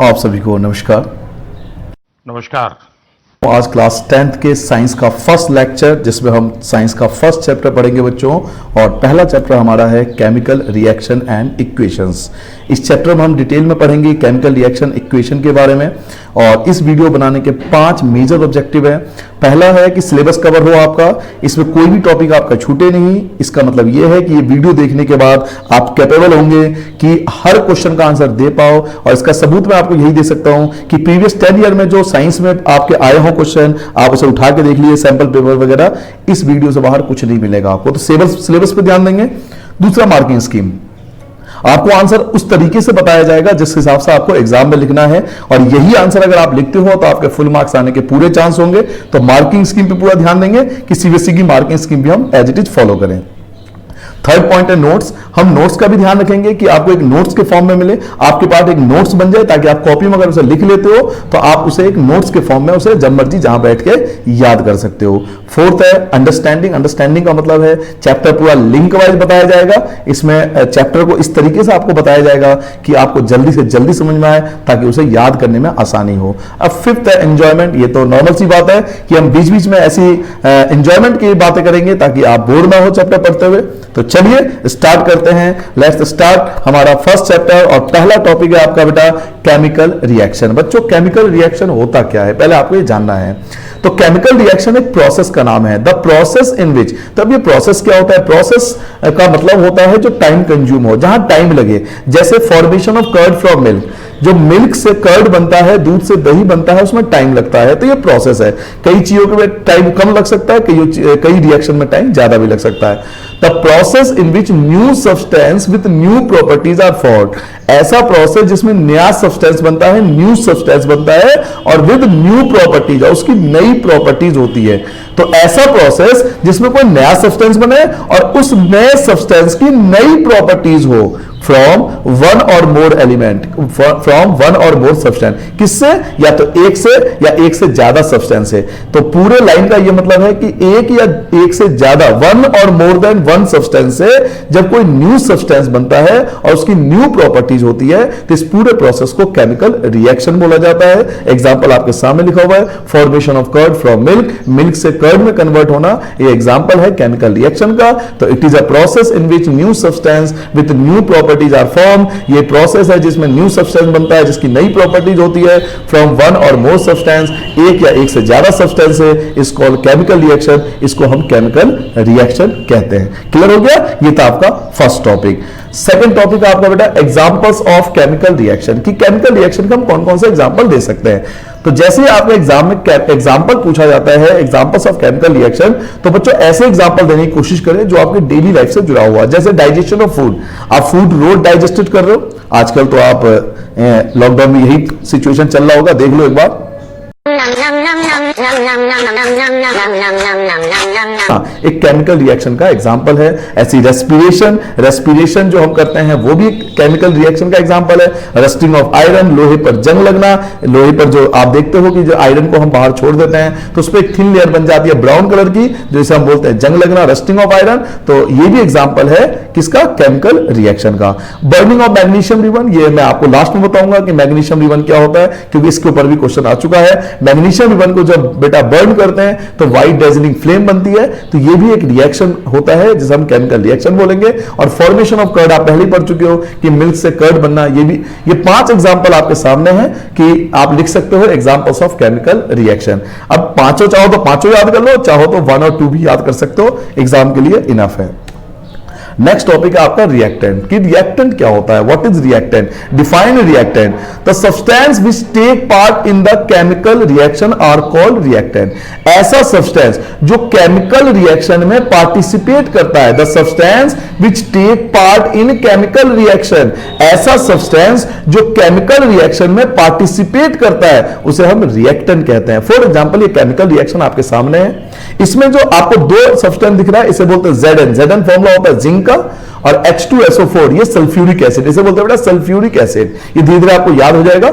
आप सभी को नमस्कार। नमस्कार। आज क्लास 10th के साइंस का फर्स्ट लेक्चर, जिसमें हम साइंस का फर्स्ट चैप्टर पढ़ेंगे बच्चों। और पहला चैप्टर हमारा है केमिकल रिएक्शन एंड इक्वेशंस। इस चैप्टर में हम डिटेल में पढ़ेंगे केमिकल रिएक्शन इक्वेशन के बारे में। और इस वीडियो बनाने के 5 मेजर ऑब्जेक्टिव है। पहला है कि सिलेबस कवर हो आपका, इसमें कोई भी टॉपिक आपका छूटे नहीं। इसका मतलब यह है कि ये वीडियो देखने के बाद आप कैपेबल होंगे कि हर क्वेश्चन का आंसर दे पाओ। और इसका सबूत मैं आपको यही दे सकता हूं कि प्रीवियस 10 ईयर में जो साइंस में आपके आए हो क्वेश्चन, आप उसे उठा के देख लिए, सैंपल पेपर वगैरह, इस वीडियो से बाहर कुछ नहीं मिलेगा आपको। तो सिलेबस पे ध्यान देंगे। दूसरा, मार्किंग स्कीम। आपको आंसर उस तरीके से बताया जाएगा जिस हिसाब से आपको एग्जाम में लिखना है, और यही आंसर अगर आप लिखते हो तो आपके फुल मार्क्स आने के पूरे चांस होंगे। तो मार्किंग स्कीम पे पूरा ध्यान देंगे कि सीबीएसई की मार्किंग स्कीम भी हम एज इट इज फॉलो करें। थर्ड पॉइंट है नोट्स। हम नोट्स का भी ध्यान रखेंगे कि आपको एक नोट्स के फॉर्म में मिले, आपके पास एक नोट्स बन जाए, ताकि आप कॉपी में अगर उसे लिख लेते हो तो आप उसे एक नोट्स के फॉर्म में उसे जब मर्जी जहां बैठ के याद कर सकते हो। फोर्थ है अंडरस्टैंडिंग। अंडरस्टैंडिंग का मतलब है चैप्टर पूरा लिंक वाइज बताया जाएगा। इसमें चैप्टर को इस तरीके से आपको बताया जाएगा कि आपको जल्दी से जल्दी समझ में आए, ताकि उसे याद करने में आसानी हो। अब फिफ्थ है एंजॉयमेंट। ये तो नॉर्मल सी बात है कि हम बीच बीच में ऐसी एंजॉयमेंट की बातें करेंगे ताकि आप बोर ना हो चैप्टर पढ़ते हुए। तो चलिए स्टार्ट करते हैं। लेट्स स्टार्ट हमारा फर्स्ट चैप्टर। और पहला टॉपिक है आपका बेटा केमिकल रिएक्शन। बच्चों, केमिकल रिएक्शन होता क्या है पहले आपको ये जानना है। तो केमिकल रिएक्शन एक प्रोसेस का नाम है, द प्रोसेस इन विच। तब ये प्रोसेस क्या होता है? प्रोसेस का मतलब होता है जो टाइम कंज्यूम हो, जहां टाइम लगे। जैसे formation of curd from milk, जो मिल्क से कर्ड बनता है, दूध से दही बनता है, उसमें टाइम लगता है। तो ये प्रोसेस है। कई चीजों में टाइम कम लग सकता है, कई रिएक्शन में टाइम ज्यादा भी लग सकता है। The process in which new substance with new properties are formed. ऐसा प्रोसेस जिसमें नया सब्सटेंस बनता है, न्यू सब्सटेंस बनता है, और विद न्यू प्रॉपर्टीज, और उसकी नई प्रॉपर्टीज होती है। तो ऐसा प्रोसेस जिसमें कोई नया सब्सटेंस बने और उस नए सब्सटेंस की नई प्रॉपर्टीज हो, फ्रॉम वन और मोर एलिमेंट, फ्रॉम वन और मोर सब्सटेंस। किससे? या तो एक से, या एक से ज्यादा सब्सटेंस से। तो पूरे लाइन का यह मतलब है कि एक या एक से ज्यादा, वन और मोर देन वन सब्सटेंस से जब कोई न्यू सब्सटेंस बनता है और उसकी न्यू प्रॉपर्टीज होती है, तो इस पूरे प्रोसेस को केमिकल रिएक्शन बोला जाता है। एग्जांपल आपके सामने लिखा हुआ है, formation of curd from milk, milk से कर्ड में कन्वर्ट होना, ये एग्जांपल है केमिकल रिएक्शन का। तो it is a process in which new substance with new properties are form. ये प्रोसेस है जिसमें न्यू सब्सटेंस बनता है, जिसकी नई प्रॉपर्टीज होती है, फ्रॉम वन और मोर सब्सटेंस, एक या एक से ज्यादा सब्सटेंस है। इसको केमिकल रिएक्शन, इसको हम केमिकल रिएक्शन कहते हैं। क्लियर हो गया? ये था आपका फर्स्ट टॉपिक। सेकंड टॉपिक आपका बेटा एग्जांपल्स ऑफ केमिकल रिएक्शन, कि केमिकल रिएक्शन का हम कौन कौन से एग्जांपल दे सकते हैं। तो जैसे ही आपके एग्जाम में एग्जांपल पूछा जाता है, एग्जांपल्स ऑफ केमिकल रिएक्शन, तो बच्चों ऐसे एग्जांपल देने की कोशिश करें जो आपके डेली लाइफ से जुड़ा हुआ है। जैसे डाइजेशन ऑफ फूड, आप फूड रोज डाइजेस्टेड कर रहे हो। आजकल तो आप लॉकडाउन में यही सिचुएशन चल रहा होगा, देख लो एक बार। एक केमिकल रिएक्शन का एग्जांपल है। ऐसी रेस्पिरेशन जो हम करते हैं वो भी एक केमिकल रिएक्शन का एग्जांपल है। रस्टिंग ऑफ आयरन, लोहे पर जंग लगना। लोहे पर जो आप देखते हो कि जो आयरन को हम बाहर छोड़ देते हैं तो उस पर एक थिन लेयर बन जाती है ब्राउन कलर की, जिसे हम बोलते हैं जंग लगना, रस्टिंग ऑफ आयरन। तो ये भी एग्जांपल है किसका? केमिकल रिएक्शन का। बर्निंग ऑफ मैग्नीशियम रिबन, ये मैं आपको लास्ट में बताऊंगा कि मैग्नीशियम रिबन क्या होता है, क्योंकि इसके ऊपर भी क्वेश्चन आ चुका है। मैग्नीशियम रिबन को जब बेटा बर्न करते हैं तो व्हाइट डेजलिंग फ्लेम बनती है। तो ये भी एक रिएक्शन होता है जिसे हम केमिकल रिएक्शन बोलेंगे। और फॉर्मेशन ऑफ कर्ड आप पहले ही पढ़ चुके हो कि मिल्क से कर्ड बनना। ये 5 एग्जांपल आपके सामने हैं कि आप लिख सकते हो एग्जांपल्स ऑफ केमिकल रिएक्शन। अब पांचों चाहो तो पांचों याद कर लो, चाहो तो 1 और 2 भी याद कर सकते हो, एग्जाम के लिए इनफ है। नेक्स्ट टॉपिक है आपका रिएक्टेंट, कि रिएक्टेंट क्या होता है। What is reactant? Define reactant, the substance which take part in the chemical reaction are called reactant. ऐसा सब्सटेंस जो केमिकल रिएक्शन में पार्टिसिपेट करता है, the substance which take part in chemical reaction. ऐसा सब्सटेंस जो केमिकल रिएक्शन में participate करता है उसे हम रिएक्टेंट कहते हैं। फॉर एग्जांपल ये केमिकल रिएक्शन आपके सामने है, इसमें जो आपको 2 सब्सटेंस दिख रहा है इसे बोलते हैं Zn। Zn फॉर्मूला होता है जिंक का, और H2SO4 ये सल्फ्यूरिक एसिड, इसे बोलते हैं बेटा सल्फ्यूरिक एसिड। ये धीरे धीरे आपको याद हो जाएगा।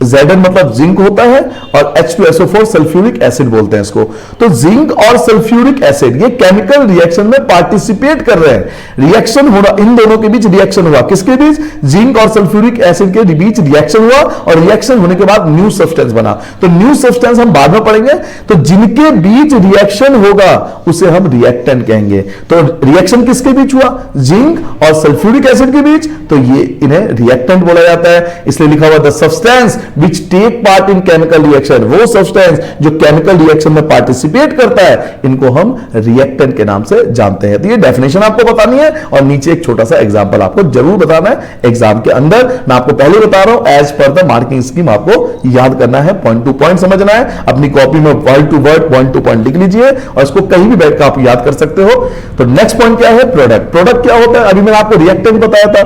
Zn मतलब जिंक होता है और H2SO4 सल्फ्यूरिक एसिड बोलते हैं इसको। तो जिंक और सल्फ्यूरिक एसिड ये केमिकल रिएक्शन में पार्टिसिपेट कर रहे हैं। रिएक्शन हो रहा, इन दोनों के बीच रिएक्शन हुआ, किसके बीच? जिंक और सल्फ्यूरिक एसिड के बीच रिएक्शन हुआ और रिएक्शन होने के बाद न्यू सब्सटेंस बना। तो न्यू सब्सटेंस हम बाद में पढ़ेंगे। तो जिनके बीच रिएक्शन होगा उसे हम रिएक्टेंट कहेंगे। तो रिएक्शन किसके बीच हुआ? जिंक और सल्फ्यूरिक एसिड के बीच, तो ये इन्हें रिएक्टेंट बोला जाता है। इसलिए लिखा हुआ the substance which take part in chemical reaction, वो सब्सटेंस जो केमिकल रिएक्शन में पार्टिसिपेट करता है, इनको हम रिएक्टेंट के नाम से जानते हैं। तो ये डेफिनेशन आपको बतानी है और नीचे एक छोटा सा एग्जांपल आपको जरूर बताना है एग्जाम के अंदर। मैं आपको पहले बता रहा हूं, as per the marking scheme आपको याद करना है, पॉइंट टू पॉइंट समझना है। अपनी कॉपी में word to word, point to point लिख लीजिए और इसको कहीं भी बैठ कर आप याद कर सकते हो। तो नेक्स्ट पॉइंट क्या है? प्रोडक्ट। प्रोडक्ट क्या होता है? अभी मैंने आपको रिएक्टेंट बताया था।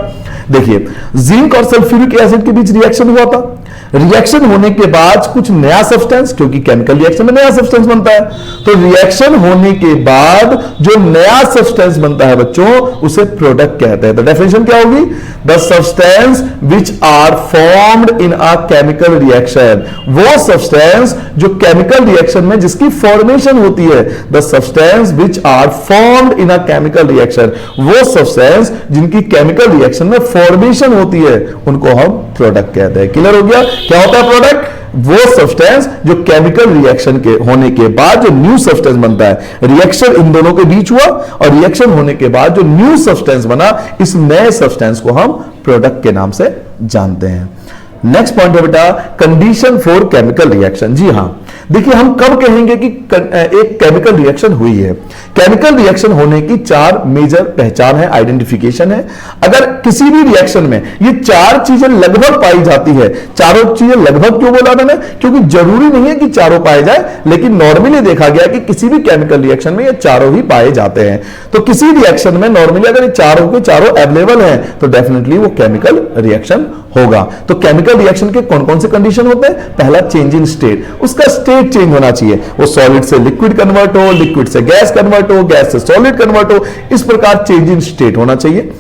देखिए, जिंक और सल्फ्यूरिक एसिड के बीच रिएक्शन हुआ था। रिएक्शन होने के बाद कुछ नया सब्सटेंस, क्योंकि केमिकल रिएक्शन में नया सब्सटेंस बनता है, तो रिएक्शन होने के बाद जो नया सब्सटेंस बनता है बच्चों, उसे प्रोडक्ट कहते हैं। तो डेफिनेशन क्या होगी? The substance which are formed in a chemical reaction, वो सब्सटेंस जो केमिकल रिएक्शन में जिसकी फॉर्मेशन होती है। The substance which are formed in a chemical reaction, वो सब्सटेंस जिनकी केमिकल रिएक्शन में फॉर्मेशन होती है, उनको हम प्रोडक्ट कहते हैं। क्लियर हो गया? क्या होता है प्रोडक्ट? वो सब्सटेंस जो केमिकल रिएक्शन के होने के बाद जो न्यू सब्सटेंस बनता है। रिएक्शन इन दोनों के बीच हुआ और रिएक्शन होने के बाद जो न्यू सब्सटेंस बना, इस नए सब्सटेंस को हम प्रोडक्ट के नाम से जानते हैं। नेक्स्ट पॉइंट है बेटा कंडीशन फॉर केमिकल रिएक्शन। जी हां, देखिए हम कब कहेंगे कि एक केमिकल रिएक्शन हुई है? केमिकल रिएक्शन होने की 4 मेजर पहचान है, आइडेंटिफिकेशन है। अगर किसी भी रिएक्शन में ये 4 चीजें लगभग पाई जाती है, चारों चीजें लगभग क्यों बोला मैंने? क्योंकि जरूरी नहीं है कि चारों पाए जाए, लेकिन नॉर्मली देखा गया कि किसी भी केमिकल रिएक्शन में ये चारों ही पाए जाते हैं। तो किसी रिएक्शन में नॉर्मली अगर ये चारों के चारों अवेलेबल हैं, तो डेफिनेटली वो केमिकल रिएक्शन होगा। तो केमिकल रिएक्शन के कौन कौन से कंडीशन होते हैं? पहला चेंज इन स्टेट, उसका स्टेट चेंज होना चाहिए। वो सॉलिड से लिक्विड कन्वर्ट हो, लिक्विड से गैस कन्वर्ट हो, गैस से सॉलिड कन्वर्ट हो, इस प्रकार चेंज इन स्टेट होना चाहिए।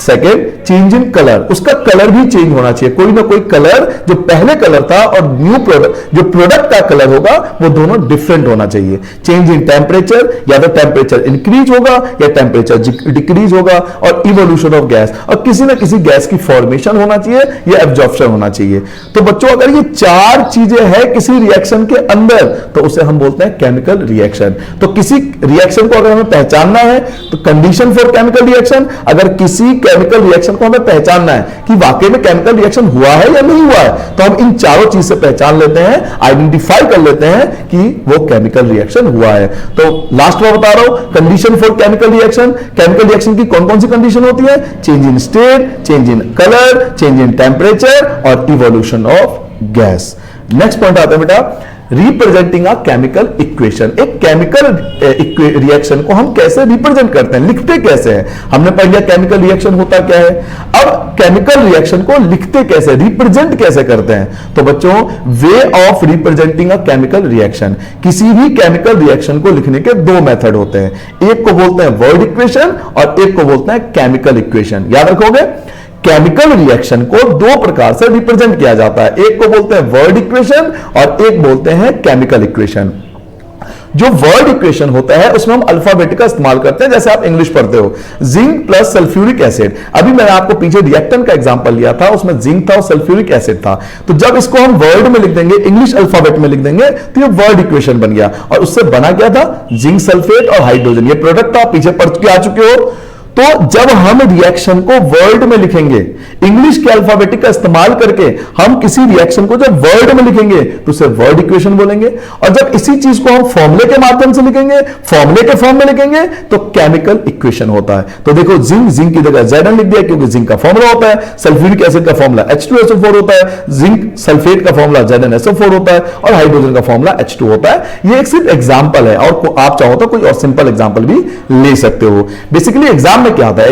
सेकेंड, चेंज इन कलर, उसका कलर भी चेंज होना चाहिए। कोई ना कोई कलर जो पहले कलर था और न्यू प्रोडक्ट जो प्रोडक्ट का कलर होगा वो दोनों डिफरेंट होना चाहिए। चेंज इन टेम्परेचर, या तो टेम्परेचर इंक्रीज होगा या टेम्परेचर डिक्रीज होगा। और इवोल्यूशन ऑफ गैस, और किसी ना किसी गैस की फॉर्मेशन होना चाहिए या एब्जॉर्प्शन होना चाहिए। तो बच्चों अगर ये 4 चीजें हैं किसी रिएक्शन के अंदर, तो उसे हम बोलते हैं केमिकल रिएक्शन। तो किसी रिएक्शन को अगर हमें पहचानना है तो कंडीशन फॉर केमिकल रिएक्शन, अगर किसी केमिकल रिएक्शन को हमें पहचानना है कि वाकई में केमिकल रिएक्शन हुआ है या नहीं हुआ है, तो हम इन चारों चीज से पहचान लेते हैं, आइडेंटिफाई कर लेते हैं कि वो केमिकल रिएक्शन हुआ है। तो लास्ट में बता रहा हूं, condition for chemical reaction, chemical reaction की कौन कौन सी कंडीशन होती है? Change in state, change in colour, change in temperature और evolution of gas. Next point आता है बेटा रिप्रेजेंटिंग अ केमिकल इक्वेशन। एक केमिकल रिएक्शन को हम कैसे रिप्रेजेंट करते हैं, लिखते कैसे हैं? हमने पढ़ लिया केमिकल रिएक्शन होता क्या है। अब केमिकल रिएक्शन को लिखते कैसे, रिप्रेजेंट कैसे करते हैं? तो बच्चों, way of representing a chemical reaction, किसी भी केमिकल रिएक्शन को लिखने के 2 मेथड होते हैं। एक को बोलते हैं वर्ड इक्वेशन और एक को बोलते हैं केमिकल इक्वेशन। याद रखोगे, केमिकल रिएक्शन को 2 प्रकार से रिप्रेजेंट किया जाता है। एक को बोलते हैं वर्ड इक्वेशन और एक बोलते हैं केमिकल इक्वेशन। जो वर्ड इक्वेशन होता है उसमें हम अल्फाबेट का इस्तेमाल करते हैं, जैसे आप इंग्लिश पढ़ते हो, जिंक प्लस सल्फ्यूरिक एसिड। अभी मैंने आपको पीछे रिएक्टेंट का एग्जांपल लिया था, उसमें जिंक था और सल्फ्यूरिक एसिड था। तो जब इसको हम वर्ड में लिख देंगे, इंग्लिश अल्फाबेट में लिख देंगे, तो ये वर्ड इक्वेशन बन गया। और उससे बना क्या था? जिंक सल्फेट और हाइड्रोजन, ये प्रोडक्ट था, पीछे पढ़ के आ चुके हो। तो जब हम रिएक्शन को वर्ड में लिखेंगे, इंग्लिश के अल्फाबेटिक का इस्तेमाल करके हम किसी रिएक्शन को जब वर्ड में लिखेंगे तो उसे वर्ड इक्वेशन बोलेंगे। और जब इसी चीज को हम फॉर्मूले के माध्यम से लिखेंगे, फॉर्मूले के फॉर्म में लिखेंगे, तो केमिकल इक्वेशन होता है। तो देखो, जिंक की जगह Zn लिख दिया क्योंकि जिंक का फॉर्मूला होता है। सल्फ्यूरिक एसिड का फॉर्मूला H2SO4 होता है, जिंक सल्फेट का फॉर्मूला ZnSO4 होता है और हाइड्रोजन का फॉर्मूला H2 होता है। ये एक सिर्फ एग्जांपल है और आप चाहो तो कोई और सिंपल एग्जांपल भी ले सकते हो। बेसिकली एग्जाम में क्या होता है,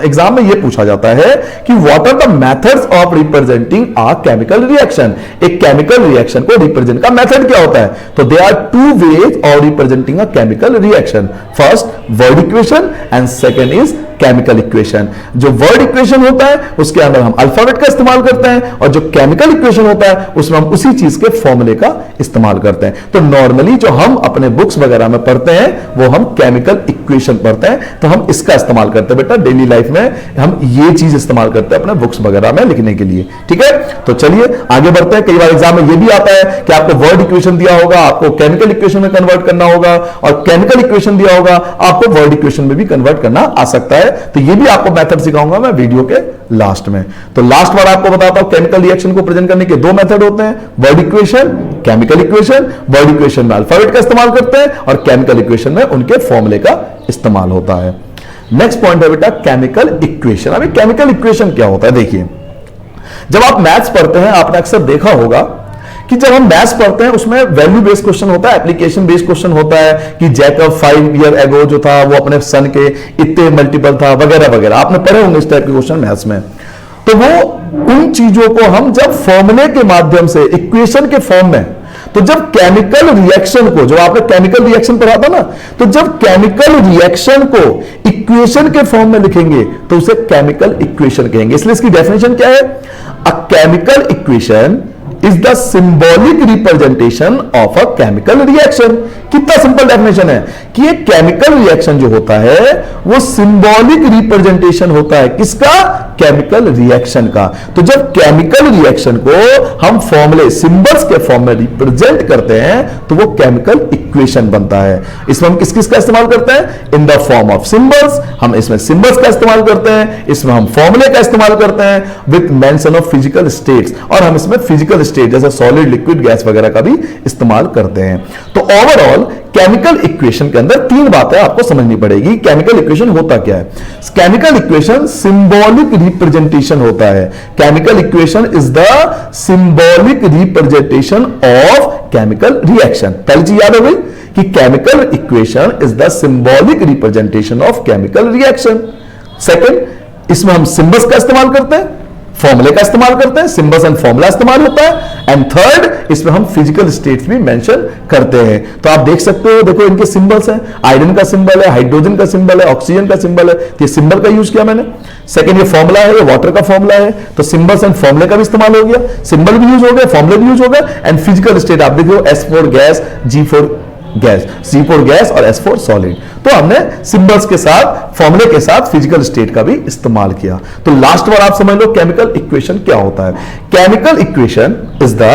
एग्जाम में यह पूछा जाता है कि what are the methods of representing a chemical reaction. एक केमिकल रिएक्शन को रिप्रेजेंट का मेथड क्या होता है? तो they are 2 ways of representing a chemical reaction. First word equation and second is chemical equation. जो वर्ड इक्वेशन होता है उसके अंदर हम अल्फाबेट का इस्तेमाल करते हैं, और जो केमिकल इक्वेशन होता है उसमें हम उसी चीज के फॉर्मूले का इस्तेमाल करते हैं। तो नॉर्मली जो हम अपने बुक्स वगैरह में पढ़ते हैं वो हम केमिकल इक्वेशन पढ़ते हैं, तो हम इसका इस्तेमाल करते हैं बेटा डेली लाइफ में, हम ये चीज इस्तेमाल करते हैं अपने बुक्स वगैरह में लिखने के लिए। ठीक है, तो चलिए आगे बढ़ते हैं। कई बार एग्जाम में ये भी आता है कि आपको वर्ड इक्वेशन दिया होगा, आपको केमिकल इक्वेशन में कन्वर्ट करना होगा, और केमिकल इक्वेशन दिया होगा, आपको वर्ड इक्वेशन में भी कन्वर्ट करना आ सकता है। तो ये भी आपको मेथड सिखाऊंगा मैं वीडियो के लास्ट में। तो लास्ट बार आपको बताता हूं, केमिकल रिएक्शन को प्रेजेंट करने के दो मेथड होते हैं, word equation, chemical equation. Word equation में अल्फाबेट का इस्तेमाल करते हैं और केमिकल इक्वेशन में उनके फॉर्मूले का इस्तेमाल होता है। नेक्स्ट पॉइंट है बेटा केमिकल इक्वेशन। अभी केमिकल इक्वेशन क्या होता है, देखिए जब आप मैथ्स पढ़ते हैं आपने अक्सर देखा होगा कि जब हम मैथ्स पढ़ते हैं उसमें वैल्यू बेस्ड क्वेश्चन होता है, एप्लीकेशन बेस्ड क्वेश्चन होता है कि जैकब 5 ईयर एगो जो था वो अपने सन के इतने मल्टीपल था वगैरह वगैरह, आपने पढ़े होंगे इस टाइप के क्वेश्चन मैथ्स में। तो वो उन चीजों को हम जब फॉर्मूले के माध्यम से इक्वेशन के फॉर्म में, तो जब केमिकल रिएक्शन को, जो आपने केमिकल रिएक्शन पढ़ा था ना, तो जब केमिकल रिएक्शन को इक्वेशन के फॉर्म में लिखेंगे तो उसे केमिकल इक्वेशन कहेंगे। इसलिए इसकी डेफिनेशन क्या है, अ chemical equation is the symbolic representation of a chemical reaction. कितना सिंपल डेफिनेशन है कि एक केमिकल रिएक्शन जो होता है वो सिंबॉलिक रिप्रेजेंटेशन होता है, किसका, केमिकल रिएक्शन का। तो जब केमिकल रिएक्शन को हम फॉर्मूले सिंबल्स के फॉर्म में रिप्रेजेंट करते हैं तो वो केमिकल इक्वेशन बनता है। इसमें हम किस किस का इस्तेमाल करते हैं, in the form of symbols, हम इसमें सिंबल्स का इस्तेमाल करते हैं, इसमें हम फॉर्मूले का इस्तेमाल करते हैं with mention of physical states, और हम इसमें फिजिकल स्टेट जैसे सॉलिड, लिक्विड, गैस वगैरह का भी इस्तेमाल करते हैं। तो ओवरऑल केमिकल इक्वेशन के अंदर तीन बातें आपको समझनी पड़ेगी। केमिकल इक्वेशन होता क्या है, केमिकल इक्वेशन सिंबॉलिक रिप्रेजेंटेशन होता है। Chemical equation is the symbolic representation of chemical reaction. पहली चीज याद हो गई कि chemical equation is the symbolic representation of chemical reaction. Second, इसमें हम सिंबल्स का इस्तेमाल करते हैं, फॉर्मूले का इस्तेमाल करते हैं, सिंबल्स एंड फॉर्मूला इस्तेमाल होता है। एंड थर्ड, इसमें हम फिजिकल स्टेट्स भी मेंशन करते हैं। तो आप देख सकते हो, देखो इनके सिंबल्स हैं, आयरन का सिंबल है, हाइड्रोजन का सिंबल है, ऑक्सीजन का सिंबल है, तो ये सिंबल का यूज किया मैंने। सेकंड, ये फॉर्मूला है, ये वाटर का फॉर्मूला है, तो सिंबल्स एंड फॉर्मूले का भी इस्तेमाल हो गया, सिंबल भी यूज हो गया, फॉर्मूले भी यूज हो गया। एंड फिजिकल स्टेट आप देखो, S4 gas, G4 gas, C4 gas और S4 सॉलिड। तो हमने सिंबल्स के साथ, फॉर्मूले के साथ फिजिकल स्टेट का भी इस्तेमाल किया। तो लास्ट बार आप समझ लो केमिकल इक्वेशन क्या होता है। Chemical equation is the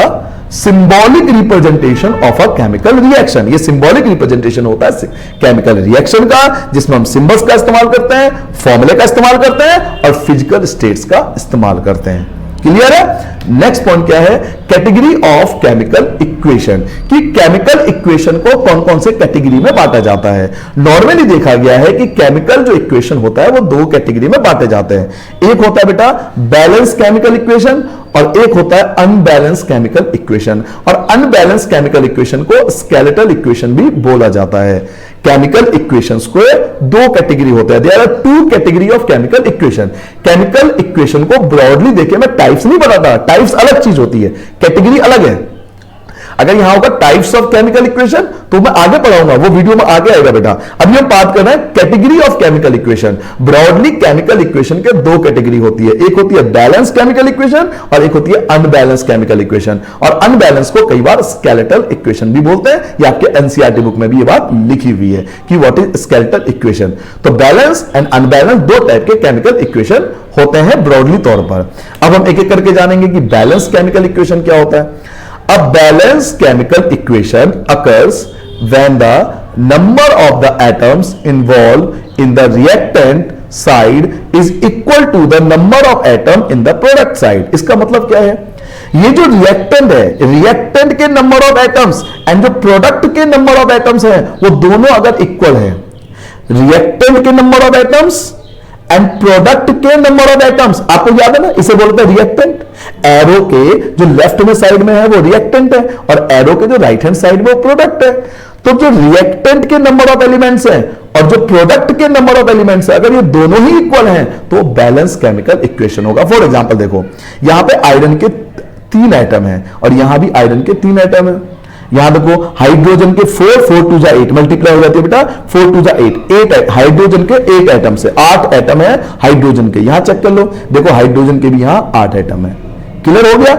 symbolic representation of a chemical reaction. ये सिंबॉलिक रिप्रेजेंटेशन होता है केमिकल रिएक्शन का, जिसमें हम सिंबल्स का इस्तेमाल करते हैं, फॉर्मूले का इस्तेमाल करते हैं और फिजिकल स्टेट्स का इस्तेमाल करते हैं। क्लियर है। नेक्स्ट पॉइंट क्या है, कैटेगरी ऑफ केमिकल इक्वेशन, कि केमिकल इक्वेशन को कौन कौन से कैटेगरी में बांटा जाता है। नॉर्मली देखा गया है कि केमिकल जो इक्वेशन होता है वो दो कैटेगरी में बांटे जाते हैं। एक होता है बेटा बैलेंस केमिकल इक्वेशन और एक होता है अनबैलेंस केमिकल इक्वेशन। और अनबैलेंस केमिकल इक्वेशन को स्केलेटल इक्वेशन भी बोला जाता है। केमिकल इक्वेशंस को दो कैटेगरी होते हैं, there are two category of chemical equation. Chemical equation को ब्रॉडली देखे, मैं टाइप्स नहीं बताता, टाइप्स अलग चीज होती है, कैटेगरी अलग है। अगर यहां होगा टाइप्स ऑफ केमिकल इक्वेशन तो मैं आगे पढ़ाऊंगा, वो वीडियो में आगे आएगा बेटा। अभी हम बात कर रहे हैं category of chemical equation. Broadly chemical equation के दो कैटेगरी होती है, एक होती है बैलेंस केमिकल इक्वेशन और एक होती है अनबैलेंस केमिकल इक्वेशन। और अनबैलेंस को कई बार स्केलेटल इक्वेशन भी बोलते हैं, ये आपके एनसीईआरटी बुक में भी ये बात लिखी हुई है कि व्हाट इज स्केलेटल इक्वेशन। तो बैलेंस एंड अनबैलेंस दो टाइप के केमिकल इक्वेशन होते हैं ब्रॉडली तौर पर। अब हम एक एक करके जानेंगे कि बैलेंस केमिकल इक्वेशन क्या होता है। A balanced chemical equation occurs when the number of the atoms involved in the reactant side is equal to the number of atom in the product side। इसका मतलब क्या है, ये जो रिएक्टेंट है, रिएक्टेंट के नंबर ऑफ एटम्स एंड जो product के नंबर ऑफ एटम्स है वो दोनों अगर इक्वल है, रिएक्टेंट के number of atoms and product के नंबर ऑफ एटम्स, आपको याद है ना, इसे बोलते हैं रिएक्टेंट। एरो के जो लेफ्ट में साइड में है वो रिएक्टेंट है और एरो के जो राइट हैंड साइड में वो प्रोडक्ट है। तो जो रिएक्टेंट के नंबर ऑफ एलिमेंट्स हैं और जो प्रोडक्ट के नंबर ऑफ एलिमेंट्स है, अगर ये दोनों ही इक्वल हैं तो बैलेंस केमिकल इक्वेशन होगा। फॉर एग्जांपल देखो, यहां पे आयरन के 3 एटम हैं और यहां भी आयरन के 3 एटम है। यहां देखो हाइड्रोजन के 4 टू जा 8 मल्टीप्लाई हो जाती है बेटा, 4 टू जा 8 हाइड्रोजन के 8 एटम से 8 एटम है हाइड्रोजन के। यहां चेक कर लो, देखो हाइड्रोजन के भी यहां 8 एटम है। क्लियर हो गया?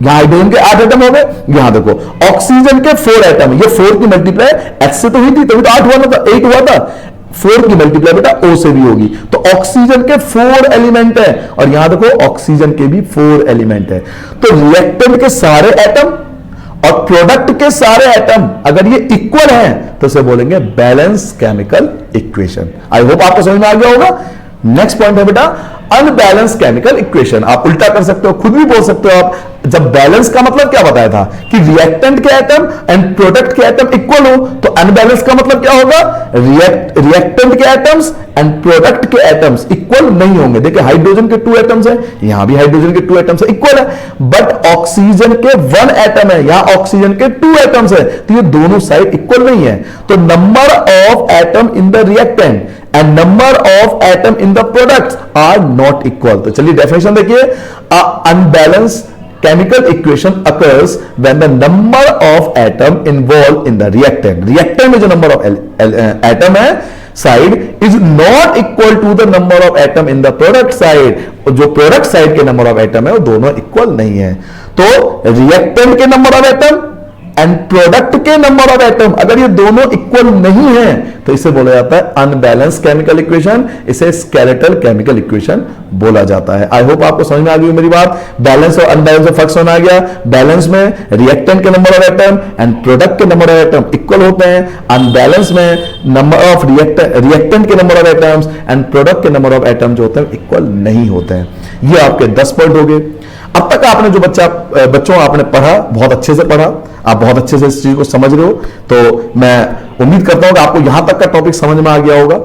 यहां हाइड्रोजन के 8 एटम हो गए। यहां देखो ऑक्सीजन के 4 एटम, ये 4 की मल्टीप्लाई एक्स से तो हुई थी, तभी तो 8 हुआ था, 8 हुआ था। 4 की मल्टीप्लाई बेटा O से भी होगी, तो ऑक्सीजन के 4 एलिमेंट है, और यहां देखो ऑक्सीजन के भी 4 एलिमेंट है। तो रिएक्टेंट के सारे एटम और प्रोडक्ट के सारे एटम अगर ये इक्वल हैं तो इसे बोलेंगे balance chemical equation. I hope आपको समझ में आ गया होगा। नेक्स्ट पॉइंट है बेटा अनबैलेंस केमिकल इक्वेशन। आप उल्टा कर सकते हो, खुद भी बोल सकते हो आप। जब बैलेंस का मतलब क्या बताया था कि रिएक्टेंट के एटम एंड प्रोडक्ट के एटम इक्वल हो, तो अनबैलेंस का मतलब क्या होगा? रिएक्टेंट के एटम्स एंड प्रोडक्ट के एटम्स इक्वल नहीं होंगे। देखिए हाइड्रोजन के 2 एटम्स हैं, यहां भी हाइड्रोजन के 2 एटम्स है, इक्वल है, बट ऑक्सीजन के 1 एटम है, यहां ऑक्सीजन के 2 एटम्स है, तो ये दोनों साइड इक्वल नहीं है। तो number of atom in the reactant and number of atom in the products are not equal. तो चलिए डेफिनेशन देखिए, unbalance chemical equation occurs when the number of atom involved in the reactant में जो number of atom है side is not equal to the number of atom in the product side। जो product side के number of atom है वो दोनों equal नहीं है। तो reactant के number of atom and product के नंबर ऑफ एटम अगर ये दोनों इक्वल नहीं है तो इसे बोला जाता है अनबैलेंस केमिकल इक्वेशन, इसे स्केलेटल केमिकल इक्वेशन बोला जाता है। आई होप आपको समझ में आ गई मेरी बात। बैलेंस और अनबैलेंस में फर्क समझ आ गया। बैलेंस में रिएक्टेंट के number of atom and product के नंबर ऑफ एटम इक्वल होते हैं, अनबैलेंस में नंबर ऑफ रिएक्टेंट के number of atoms and product के नंबर ऑफ एटम जो होते हैं इक्वल नहीं होते हैं। ये आपके 10 पॉइंट हो गए। अब तक आपने जो बच्चों आपने पढ़ा, बहुत अच्छे से पढ़ा, आप बहुत अच्छे से इस चीज को समझ रहे हो, तो मैं उम्मीद करता हूं कि आपको यहां तक का टॉपिक समझ में आ गया होगा।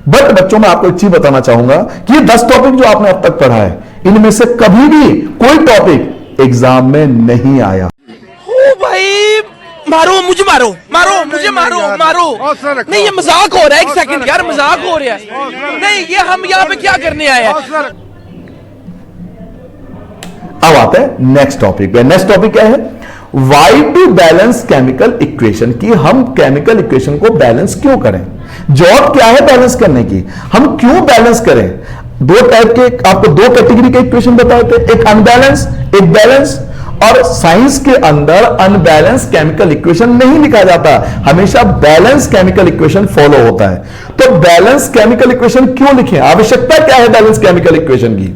बट बच्चों मैं आपको एक चीज बताना चाहूंगा कि ये 10 टॉपिक जो आपने अब तक पढ़ा है, इनमें से कभी भी कोई टॉपिक एग्जाम में नहीं आया। ओ भाई मारो मुझे, मारो मारो मुझे, मारो नहीं, ये मजाक हो रहा है। एक सेकंड यार, मजाक हो रहा है। नहीं, ये हम यहाँ पे क्या करने आए हैं? अब आते हैं नेक्स्ट टॉपिक पे। नेक्स्ट टॉपिक क्या है? Why to balance chemical equation, की हम केमिकल इक्वेशन को बैलेंस क्यों करें? जॉब क्या है बैलेंस करने की, हम क्यों बैलेंस करें? 2 टाइप के, आपको 2 कैटेगरी के इक्वेशन बताए थे, एक अनबैलेंस एक बैलेंस। और साइंस के अंदर अनबैलेंस केमिकल इक्वेशन नहीं लिखा जाता, हमेशा बैलेंस केमिकल इक्वेशन फॉलो होता है। तो बैलेंस केमिकल इक्वेशन क्यों लिखें? आवश्यकता क्या है बैलेंस केमिकल इक्वेशन की?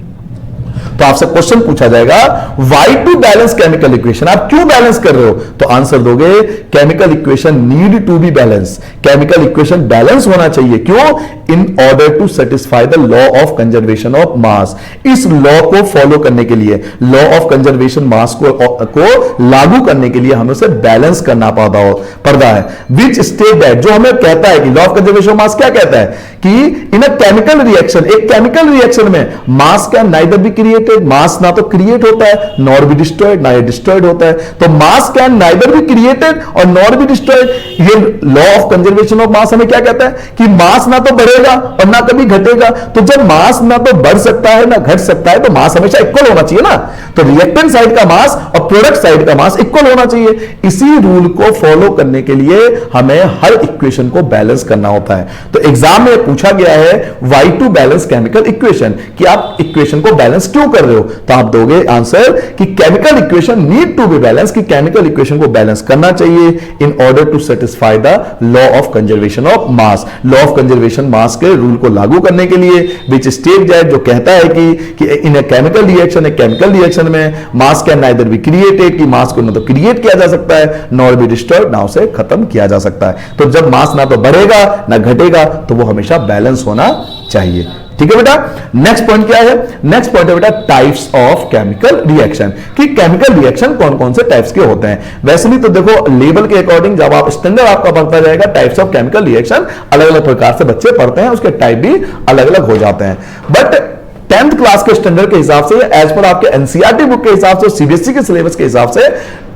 तो आपसे क्वेश्चन पूछा जाएगा why to balance chemical equation, आप क्यों बैलेंस कर रहे हो? तो आंसर दोगे chemical equation need to be balance, chemical equation balance होना चाहिए। क्यों? In order to satisfy the law of conservation of mass. इस लॉ को फॉलो करने के लिए, लॉ ऑफ कंजर्वेशन मास को लागू करने के लिए हमें उसे बैलेंस करना पड़ता है। विच स्टेट दैट, जो हमें कहता है कि law of conservation of mass क्या कहता है कि इन अ केमिकल रिएक्शन, एक केमिकल रिएक्शन में mass can neither be created, mass ना तो क्रिएट होता है नॉर बी डिस्ट्रॉयड, ना ये डिस्ट्रॉयड होता है। तो मास कैन नाइदर बी क्रिएटेड और नॉर बी डिस्ट्रॉयड। ये लॉ ऑफ कंजर्वेशन ऑफ मास हमें क्या कहता है कि मास ना तो बढ़ेगा और ना कभी घटेगा। तो जब मास ना तो बढ़ सकता है ना घट सकता है, तो मास हमेशा इक्वल होना चाहिए ना। तो रिएक्टेंट साइड का मास और प्रोडक्ट साइड का मास इक्वल होना चाहिए। इसी रूल को फॉलो करने के लिए हमें हर इक्वेशन को बैलेंस करना होता है। तो एग्जाम में पूछा गया है why to balance chemical equation, कि आप इक्वेशन को बैलेंस क्यों कर रहे हो? तो आप दोगे आंसर कि chemical equation need to be balance, कि केमिकल इक्वेशन को बैलेंस करना चाहिए in order to satisfy the law of conservation of mass. Law of conservation mass के रूल को लागू करने के लिए विच स्टेट दैट, जो कहता है कि इन ए केमिकल रिएक्शन, एक केमिकल रिएक्शन में mass can neither be created, कि मास को ना तो क्रिएट किया जा सकता है नॉर बी डिस्ट्रॉयड, ना उसे खत्म किया जा सकता है। तो जब मास ना तो बढ़ेगा ना घटेगा तो वो हमेशा बैलेंस होना चाहिए। ठीक है बेटा। नेक्स्ट पॉइंट क्या है? नेक्स्ट पॉइंट है बेटा टाइप्स ऑफ केमिकल रिएक्शन, कि केमिकल रिएक्शन कौन कौन से टाइप्स के होते हैं। वैसे भी तो देखो लेवल के अकॉर्डिंग जब आप स्टैंडर्ड आपका बढ़ता जाएगा, टाइप्स ऑफ केमिकल रिएक्शन अलग अलग प्रकार से बच्चे पढ़ते हैं, उसके टाइप भी अलग अलग हो जाते हैं। बट 10th क्लास के स्टैंडर्ड के हिसाब से, एज पर आपके एनसीईआरटी बुक के हिसाब से, सीबीएसई के सिलेबस के हिसाब से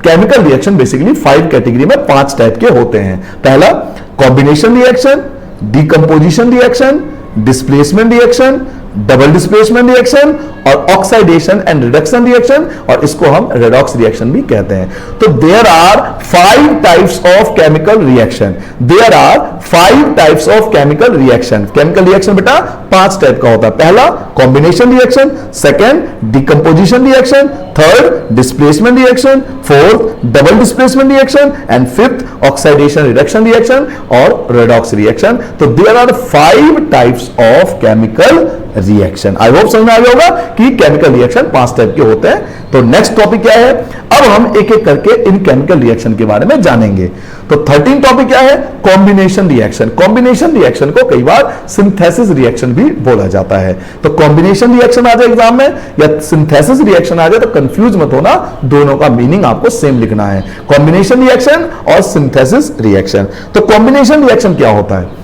केमिकल रिएक्शन बेसिकली 5 कैटेगरी में 5 टाइप के होते हैं। पहला combination reaction, decomposition reaction, displacement reaction, double displacement reaction और ऑक्सीडेशन एंड रिडक्शन रिएक्शन, और इसको हम रेडॉक्स रिएक्शन भी कहते हैं। तो there are 5 types of chemical reaction, there are 5 types of chemical reaction. Chemical reaction बेटा 5 टाइप का होता है। पहला combination reaction, second decomposition reaction, third displacement reaction, fourth double displacement reaction and fifth oxidation reduction reaction और redox reaction. तो there are 5 types of chemical reaction. I hope समझ में आ गया होगा कि केमिकल रिएक्शन 5 टाइप के होते हैं। तो नेक्स्ट टॉपिक क्या है, अब हम एक एक करके इन केमिकल रिएक्शन के बारे में जानेंगे। तो 13 टॉपिक क्या है, कॉम्बिनेशन रिएक्शन। कॉम्बिनेशन रिएक्शन को कई बार सिंथेसिस रिएक्शन भी बोला जाता है। तो कॉम्बिनेशन रिएक्शन आ जाए एग्जाम में या सिंथेसिस रिएक्शन आ जाए तो कंफ्यूज मत होना, दोनों का मीनिंग आपको सेम लिखना है, कॉम्बिनेशन रिएक्शन और सिंथेसिस रिएक्शन। तो कॉम्बिनेशन रिएक्शन क्या होता है?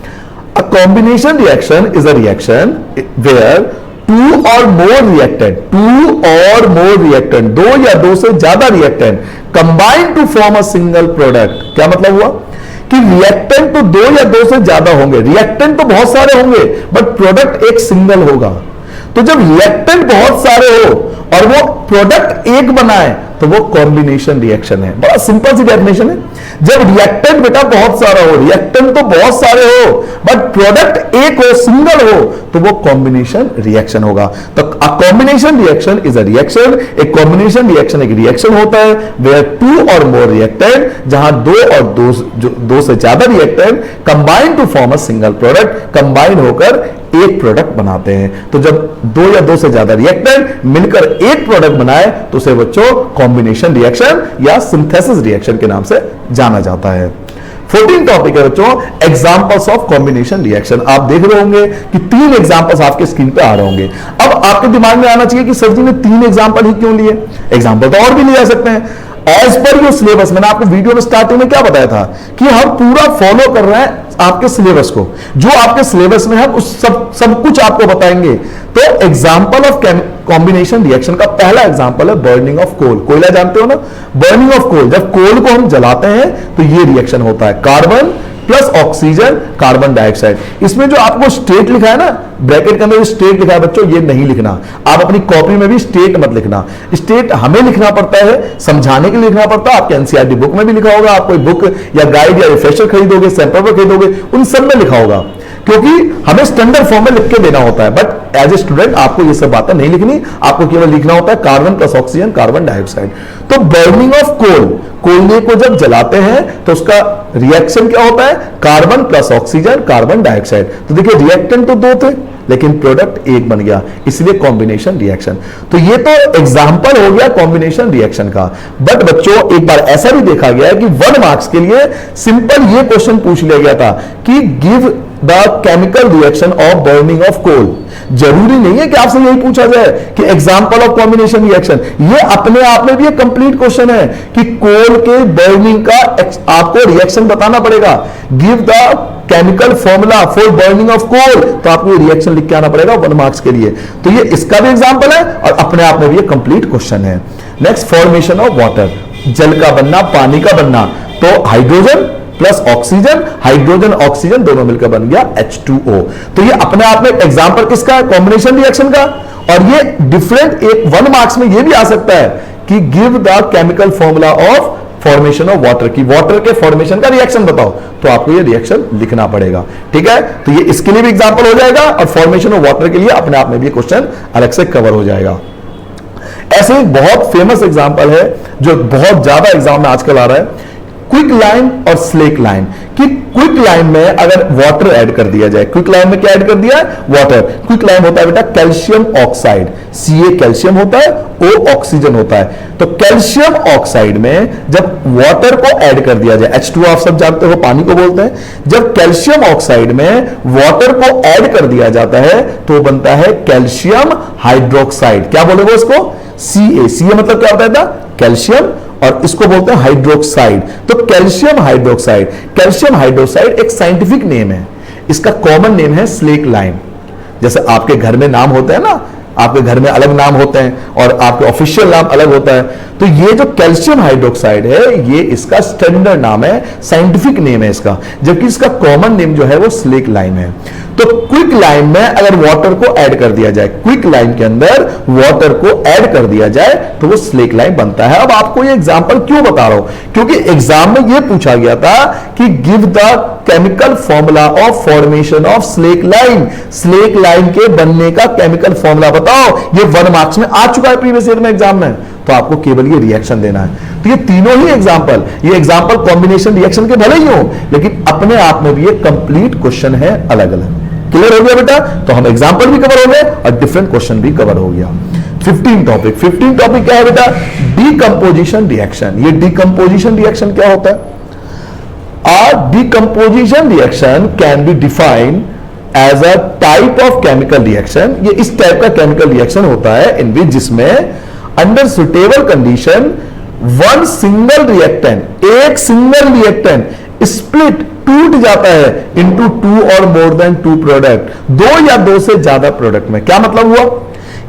A combination reaction is a reaction where two or more reactant, दो या दो से ज्यादा reactant combine to form a single product। क्या मतलब हुआ कि रिएक्टेंट तो दो या दो से ज्यादा होंगे, रिएक्टेंट तो बहुत सारे होंगे बट प्रोडक्ट एक सिंगल होगा। तो जब रिएक्टेंट बहुत सारे हो और वो प्रोडक्ट एक बनाए तो वो कॉम्बिनेशन रिएक्शन है। बड़ा सिंपल सी डेफिनेशन है। जब रिएक्टेंट बेटा बहुत सारा हो, रिएक्टेंट तो बहुत सारे हो बट प्रोडक्ट एक हो, सिंगल हो, तो वो कॉम्बिनेशन रिएक्शन होगा। तो a combination reaction is a reaction, एक कॉम्बिनेशन रिएक्शन एक रिएक्शन होता है वेयर टू और मोर रिएक्टेंट, जहां दो से ज्यादा reactant combine to form a single product, combine होकर एक प्रोडक्ट बनाते हैं। तो जब दो या दो से ज्यादा रिएक्टेंट मिलकर एक प्रोडक्ट बनाए तो उसे बच्चों कॉम्बिनेशन रिएक्शन या सिंथेसिस रिएक्शन के नाम से जाना जाता है। 14 टॉपिक है बच्चों एग्जांपल्स ऑफ कॉम्बिनेशन रिएक्शन। आप देख रहे होंगे कि 3 एग्जांपल्स आपके स्क्रीन पे आ रहे होंगे। अब आपके दिमाग में आना चाहिए कि सर जी ने 3 एग्जांपल ही क्यों लिए? एग्जांपल तो और भी लिए जा सकते हैं। एज पर योर सिलेबस, मैंने आपको वीडियो में स्टार्टिंग में क्या बताया था कि हम पूरा फॉलो कर रहे हैं आपके सिलेबस को, जो आपके सिलेबस में है उस सब कुछ आपको बताएंगे। तो एग्जांपल ऑफ कॉम्बिनेशन रिएक्शन का पहला एग्जांपल है बर्निंग ऑफ कोल। कोयला जानते हो ना, बर्निंग ऑफ कोल। जब कोल को हम जलाते हैं तो ये रिएक्शन होता है, carbon plus oxygen carbon dioxide. इसमें जो आपको स्टेट लिखा है ना, ब्रैकेट के अंदर स्टेट लिखा है बच्चों, ये नहीं लिखना। आप अपनी कॉपी में भी स्टेट मत लिखना। स्टेट हमें लिखना पड़ता है, समझाने के लिए लिखना पड़ता है। आपके एनसीईआरटी बुक में भी लिखा होगा, आप कोई बुक या गाइड या रिफ्रेशर खरीदोगे, सैंपल पर खरीदोगे, उन सब में लिखा होगा, क्योंकि हमें स्टैंडर्ड फॉर्म में लिख के देना होता है। बट एज ए स्टूडेंट आपको ये सब बातें नहीं लिखनी, आपको केवल लिखना होता है carbon plus oxygen carbon dioxide. तो बर्निंग ऑफ कोल, कोयले को जब जलाते हैं तो उसका रिएक्शन क्या होता है? Carbon plus oxygen carbon dioxide. तो देखिए रिएक्टेंट तो 2 थे लेकिन प्रोडक्ट एक बन गया, इसलिए कॉम्बिनेशन रिएक्शन। तो ये तो एग्जांपल हो गया कॉम्बिनेशन रिएक्शन का। बट बच्चों एक बार ऐसा भी देखा गया है कि 1 मार्क्स के लिए सिंपल ये क्वेश्चन पूछ लिया गया था कि give the chemical reaction of burning of coal. जरूरी नहीं है कि आपसे यही पूछा जाए कि एग्जांपल ऑफ कॉम्बिनेशन रिएक्शन। ये अपने आप में भी एक कंप्लीट क्वेश्चन है कि कोल के बर्निंग का आपको रिएक्शन बताना पड़ेगा। Give the chemical formula for burning of coal, तो आपको रिएक्शन लिख के आना पड़ेगा 1 मार्क्स के लिए। तो ये इसका भी एग्जांपल है और अपने आप में भी एक कंप्लीट क्वेश्चन है। नेक्स्ट, फॉर्मेशन ऑफ वाटर, जल का बनना, पानी का बनना। तो hydrogen plus oxygen, hydrogen oxygen दोनों मिलकर बन गया H2O। तो ये अपने आप में एग्जांपल किसका है? कॉम्बिनेशन रिएक्शन का। और ये डिफरेंट एक 1 मार्क्स में ये भी आ सकता है कि give the chemical formula of formation of water, की वाटर के फॉर्मेशन का रिएक्शन बताओ, तो आपको ये रिएक्शन लिखना पड़ेगा। ठीक है, तो ये इसके लिए भी एग्जांपल हो जाएगा और फॉर्मेशन ऑफ वाटर के लिए अपने आप में भी क्वेश्चन अलग से कवर हो जाएगा। ऐसे एक बहुत फेमस एग्जांपल है जो बहुत ज्यादा एग्जाम में आजकल आ रहा है, क्विक लाइम और स्लेक लाइम। कि क्विक लाइम में अगर वाटर ऐड कर दिया जाए, क्विक लाइम में क्या ऐड कर दिया है? वाटर। क्विक लाइम होता है बेटा कैल्शियम ऑक्साइड, Ca कैल्शियम होता है, O ऑक्सीजन होता है। तो कैल्शियम ऑक्साइड में जब वाटर को ऐड कर दिया जाए, H2O आप सब जानते हो पानी को बोलते हैं, जब कैल्शियम ऑक्साइड में वाटर को ऐड कर दिया जाता है तो बनता है कैल्शियम हाइड्रोक्साइड। क्या बोलेंगे इसको? Ca मतलब क्या होता है? कैल्शियम, और इसको बोलते हैं हाइड्रोक्साइड। तो कैल्शियम हाइड्रोक्साइड, कैल्शियम हाइड्रोक्साइड एक साइंटिफिक नेम है, इसका कॉमन नेम है स्लेक लाइम। जैसे आपके घर में नाम होते हैं ना, आपके घर में अलग नाम होते हैं और आपके ऑफिशियल नाम अलग होता है, तो ये जो कैल्शियम हाइड्रोक्साइड है ये इसका स्टैंडर्ड नाम है, साइंटिफिक नेम है इसका, जबकि इसका कॉमन नेम जो है वो स्लेक लाइम है। तो क्विक लाइम में अगर वाटर को ऐड कर दिया जाए, क्विक लाइम के अंदर वाटर को ऐड कर दिया जाए तो वो स्लेक लाइम बनता है। अब आपको ये एग्जांपल क्यों बता रहा हूं, क्योंकि एग्जाम में ये पूछा गया था कि give the chemical formula of formation of slack lime, slack lime के बनने का केमिकल फॉर्मूला बताओ। ये 1 मार्क्स में आ चुका है प्रीवियस ईयर में एग्जाम में, तो आपको केवल ये रिएक्शन देना है। तो ये तीनों ही एग्जांपल, ये एग्जांपल कॉम्बिनेशन रिएक्शन के भले ही हो, लेकिन अपने आप में भी ये कंप्लीट क्वेश्चन है अलग अलग। क्लियर हो गया बेटा? तो हम एग्जांपल भी कवर हो गए और डिफरेंट क्वेश्चन भी कवर हो गया। 15 टॉपिक क्या है बेटा? Decomposition reaction. ये डीकंपोजिशन रिएक्शन क्या होता है? A decomposition reaction can be defined as a type of chemical reaction। ये इस टाइप का केमिकल रिएक्शन होता है इन विच जिसमें under suitable condition one single reactant, एक सिंगल रिएक्टेंट स्प्लिट टूट जाता है इनटू 2 और मोर देन 2 प्रोडक्ट, 2 या 2 से ज्यादा प्रोडक्ट में। क्या मतलब हुआ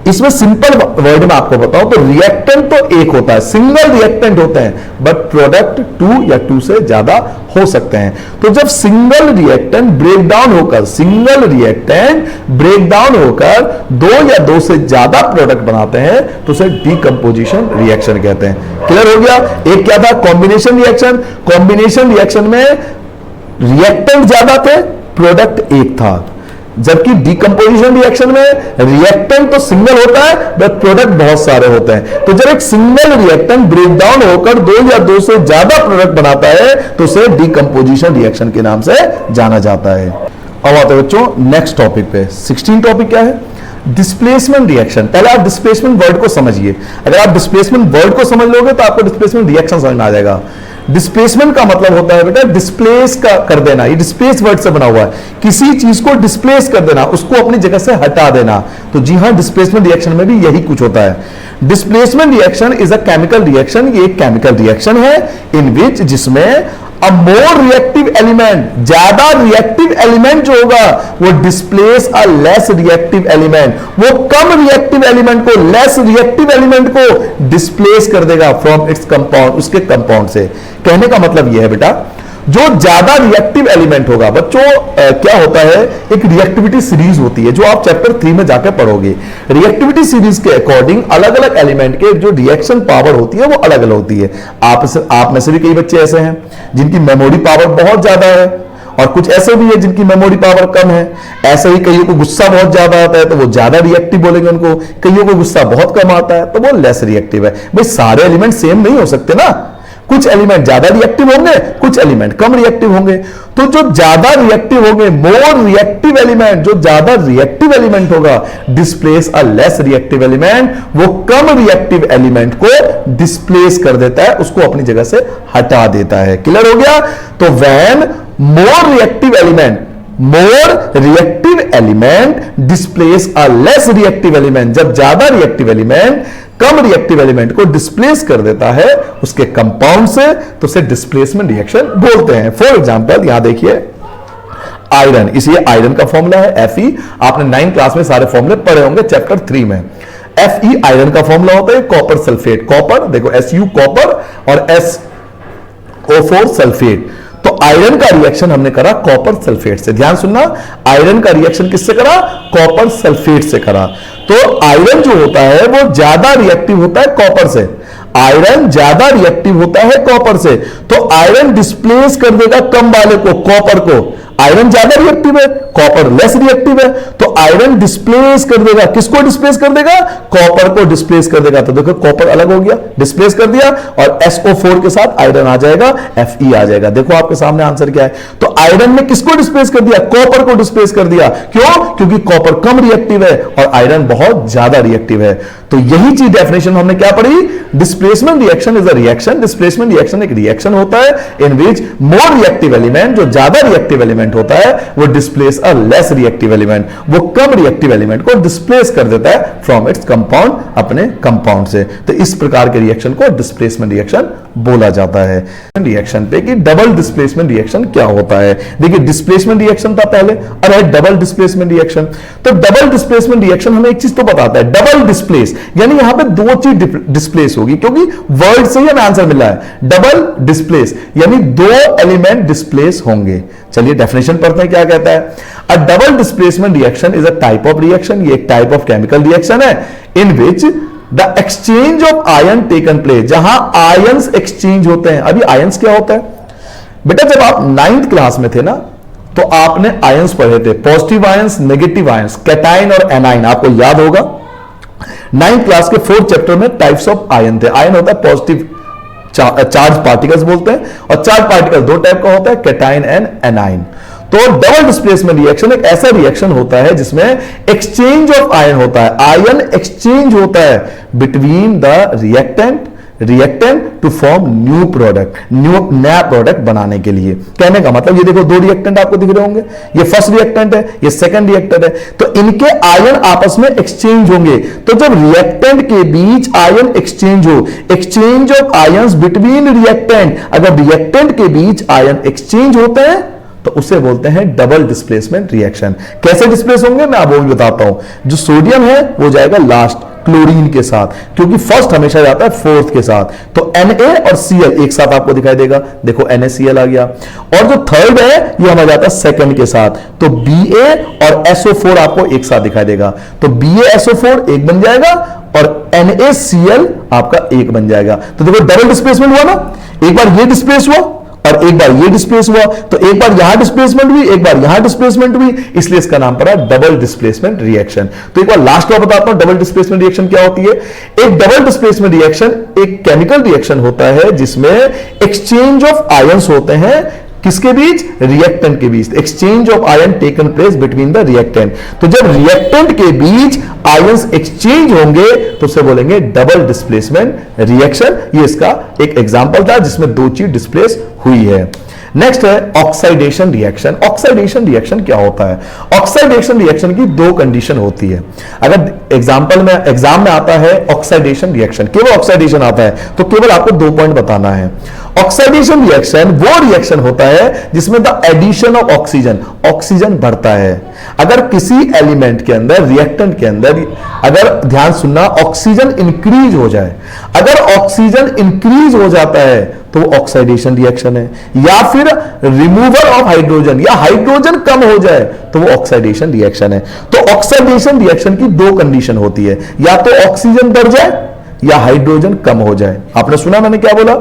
इसमें? सिंपल वर्ड में आपको बताऊं तो रिएक्टेंट तो एक होता है, सिंगल रिएक्टेंट होते हैं, बट प्रोडक्ट 2 या 2 से ज्यादा हो सकते हैं। तो जब सिंगल रिएक्टेंट ब्रेक डाउन होकर, सिंगल रिएक्टेंट ब्रेक डाउन होकर 2 या 2 से ज्यादा प्रोडक्ट बनाते हैं तो उसे डीकंपोजिशन रिएक्शन कहते हैं। क्लियर हो गया? एक क्या था? Combination reaction. कॉम्बिनेशन रिएक्शन में रिएक्टेंट ज्यादा थे, प्रोडक्ट एक था, जबकि डीकंपोजिशन रिएक्शन में रिएक्टेंट तो सिंगल होता है बट प्रोडक्ट बहुत सारे होते हैं। तो जब एक सिंगल रिएक्टेंट ब्रेक डाउन होकर 2 या 2 से ज्यादा प्रोडक्ट बनाता है तो उसे डीकंपोजिशन रिएक्शन के नाम से जाना जाता है। अब आते हैं बच्चों नेक्स्ट टॉपिक पे। 16 टॉपिक क्या है? Displacement reaction. पहले आप डिस्प्लेसमेंट वर्ड को समझिए। अगर आप डिस्प्लेसमेंट वर्ड को समझ लोगे तो आपको डिस्प्लेसमेंट रिएक्शन समझ में आ जाएगा। डिस्प्लेसमेंट का मतलब होता है बेटा डिस्प्लेस का कर देना। ये डिस्प्लेस वर्ड से बना हुआ है, किसी चीज को डिस्प्लेस कर देना, उसको अपनी जगह से हटा देना। तो जी हां, डिस्प्लेसमेंट रिएक्शन में भी यही कुछ होता है। Displacement reaction is a chemical reaction. ये एक केमिकल रिएक्शन है इन विच जिसमें अ मोर रिएक्टिव एलिमेंट, ज्यादा रिएक्टिव एलिमेंट जो होगा वो displace a less reactive element, वो कम रिएक्टिव एलिमेंट को, लेस रिएक्टिव एलिमेंट को डिस्प्लेस कर देगा फ्रॉम इट्स कंपाउंड, उसके कंपाउंड से। कहने का मतलब यह है बेटा, जो ज्यादा रिएक्टिव एलिमेंट होगा बच्चों, क्या होता है, एक रिएक्टिविटी सीरीज होती है जो आप चैप्टर 3 में जाकर पढ़ोगे। रिएक्टिविटी सीरीज के अकॉर्डिंग अलग अलग एलिमेंट के जो रिएक्शन पावर होती है वो अलग अलग होती है। आप में से भी कई बच्चे ऐसे हैं जिनकी मेमोरी पावर बहुत ज्यादा है और कुछ ऐसे भी है जिनकी मेमोरी पावर कम है। ऐसे ही कईयों को गुस्सा बहुत ज्यादा आता है तो वो ज्यादा रिएक्टिव बोलेंगे उनको, कईयों को गुस्सा बहुत कम आता है तो वो लेस रिएक्टिव है। भाई सारे एलिमेंट सेम नहीं हो सकते ना, कुछ एलिमेंट ज्यादा रिएक्टिव होंगे, कुछ एलिमेंट कम रिएक्टिव होंगे। तो जो ज्यादा रिएक्टिव होंगे, मोर रिएक्टिव एलिमेंट, जो ज्यादा रिएक्टिव एलिमेंट होगा displace a less reactive element, वो कम रिएक्टिव एलिमेंट को डिस्प्लेस कर देता है, उसको अपनी जगह से हटा देता है। क्लियर हो गया? तो when more reactive element displace a less reactive element, जब ज्यादा रिएक्टिव एलिमेंट कम रिएक्टिव एलिमेंट को डिस्प्लेस कर देता है उसके कंपाउंड से, तो उसे डिस्प्लेसमेंट रिएक्शन बोलते हैं। फॉर एग्जांपल यहां देखिए आयरन, इसलिए आयरन का फॉर्मूला है Fe। आपने 9th क्लास में सारे फॉर्मूले पढ़े होंगे चैप्टर 3 में। Fe आयरन का फॉर्मूला होता है कॉपर सल्फेट, कॉपर देखो Su कॉपर और SO4 सल्फेट। तो आयरन का रिएक्शन हमने करा कॉपर सल्फेट से। ध्यान सुनना, आयरन का रिएक्शन किससे करा? कॉपर सल्फेट से करा। तो आयरन जो होता है वो ज्यादा रिएक्टिव होता है कॉपर से, आयरन ज्यादा रिएक्टिव होता है कॉपर से। तो आयरन डिस्प्लेस कर देगा कम वाले को, कॉपर को। आयरन ज्यादा रिएक्टिव है, कॉपर लेस रिएक्टिव है, तो आयरन डिस्प्लेस कर देगा, किसको डिस्प्लेस कर देगा? कॉपर को डिस्प्लेस कर देगा। तो देखो कॉपर अलग हो गया, डिस्प्लेस कर दिया, और SO4 के साथ आयरन आ जाएगा, Fe आ जाएगा। देखो आपके सामने आंसर क्या है। तो आयरन ने किसको डिस्प्लेस कर दिया? कॉपर को डिस्प्लेस कर दिया। क्यों? क्योंकि कॉपर कम रिएक्टिव है और आयरन बहुत ज्यादा रिएक्टिव है। तो यही चीज डेफिनेशन हमने क्या पढ़ी? Displacement reaction is a reaction. Displacement reaction एक रिएक्शन होता है in which more reactive element, जो ज्यादा रिएक्टिव एलिमेंट होता है वो displace a less reactive element, वो कम रिएक्टिव एलिमेंट को डिस्प्लेस कर देता है फ्रॉम इट्स कंपाउंड, अपने कंपाउंड से। तो इस प्रकार के रिएक्शन को डिस्प्लेसमेंट रिएक्शन बोला जाता है। रिएक्शन पे कि डबल डिस्प्लेसमेंट रिएक्शन क्या होता है। देखिए डिस्प्लेसमेंट रिएक्शन था पहले, अब है डबल डिस्प्लेसमेंट रिएक्शन। तो डबल डिस्प्लेसमेंट रिएक्शन हमें एक चीज तो बताता है, डबल डिस्प्लेस, यानी यहां पे दो चीज डिस्प्लेस होगी, क्योंकि वर्ड से ही हमें आंसर मिला है, डबल डिस्प्लेस यानी दो एलिमेंट डिस्प्लेस होंगे। चलिए डेफिनेशन पढ़ते हैं क्या कहता है। A double displacement reaction is a type of reaction, ये एक टाइप ऑफ केमिकल रिएक्शन है in which the exchange of ion taken place, जहां आयंस एक्सचेंज होते हैं। अभी आयंस क्या होता है बेटा, जब आप 9th क्लास में थे ना तो आपने आयंस पढ़े थे, positive ions, negative ions, cation और एनाइन, आपको याद होगा। 9th क्लास के 4th चैप्टर में टाइप्स ऑफ आयन थे। आयन होता है पॉजिटिव चार्ज पार्टिकल्स बोलते हैं, और चार्ज पार्टिकल दो टाइप का होता है, कैटाइन एंड एनाइन। तो डबल डिस्प्लेसमेंट रिएक्शन एक ऐसा रिएक्शन होता है जिसमें एक्सचेंज ऑफ आयन होता है, आयन एक्सचेंज होता है between the reactant to form new product, नया प्रोडक्ट बनाने के लिए। कहने का मतलब ये देखो दो रिएक्टेंट आपको दिख रहे होंगे, ये फर्स्ट रिएक्टेंट है, ये सेकंड रिएक्टेंट है, तो इनके आयन आपस में एक्सचेंज होंगे। तो जब रिएक्टेंट के बीच आयन एक्सचेंज हो, exchange of ions between reactant, अगर रिएक्टेंट के बीच आयन एक्सचेंज होते हैं तो उसे बोलते हैं डबल डिस्प्लेसमेंट रिएक्शन। कैसे डिस्प्लेस होंगे मैं आपको बताता हूं। जो सोडियम है वो जाएगा लास्ट क्लोरीन के साथ, क्योंकि फर्स्ट हमेशा जाता है फोर्थ के साथ। तो Na और Cl एक साथ आपको दिखाई देगा, देखो NaCl आ गया। और जो थर्ड है ये हमारा जाता है सेकंड के साथ, तो Ba और SO4 आपको एक साथ दिखाई देगा। तो BaSO4 एक बन जाएगा और NaCl आपका एक बन जाएगा। तो देखो डबल डिस्प्लेसमेंट हुआ ना, एक बार ये डिस्प्लेस हुआ और एक बार ये डिस्प्लेस हुआ, तो एक बार यहां डिस्प्लेसमेंट हुई, एक बार यहां डिस्प्लेसमेंट हुई, इसलिए इसका नाम पड़ा डबल डिस्प्लेसमेंट रिएक्शन। तो एक बार लास्ट में बताता हूं डबल डिस्प्लेसमेंट रिएक्शन क्या होती है। एक डबल डिस्प्लेसमेंट रिएक्शन एक केमिकल रिएक्शन होता है जिसमें एक्सचेंज ऑफ आयंस होते हैं, किसके बीच, रिएक्टेंट के बीच। Exchange of ion taken place between the reactant. तो जब रिएक्टेंट के बीच आयंस एक्सचेंज होंगे तो उसे बोलेंगे डबल डिस्प्लेसमेंट रिएक्शन। ये इसका एक एग्जांपल था जिसमें दो चीज डिस्प्लेस हुई है। नेक्स्ट है ऑक्साइडेशन रिएक्शन। ऑक्साइडेशन रिएक्शन क्या होता है? ऑक्साइडेशन रिएक्शन की दो कंडीशन होती है। अगर एग्जाम में आता है ऑक्साइडेशन रिएक्शन, केवल ऑक्साइडेशन आता है तो केवल आपको 2 पॉइंट बताना है। ऑक्साइडेशन रिएक्शन वो रिएक्शन होता है जिसमें the addition of oxygen, oxygen बढ़ता है। अगर किसी एलिमेंट के अंदर, रिएक्टेंट के अंदर, अगर ध्यान सुनना, ऑक्सीजन इंक्रीज हो जाए, अगर ऑक्सीजन इंक्रीज हो जाता है तो वो ऑक्साइडेशन रिएक्शन है। या फिर रिमूवल ऑफ हाइड्रोजन, या हाइड्रोजन कम हो जाए तो वो ऑक्साइडेशन रिएक्शन है। तो ऑक्साइडेशन रिएक्शन की दो कंडीशन होती है, या तो ऑक्सीजन बढ़ जाए या हाइड्रोजन कम हो जाए। आपने सुना मैंने क्या बोला?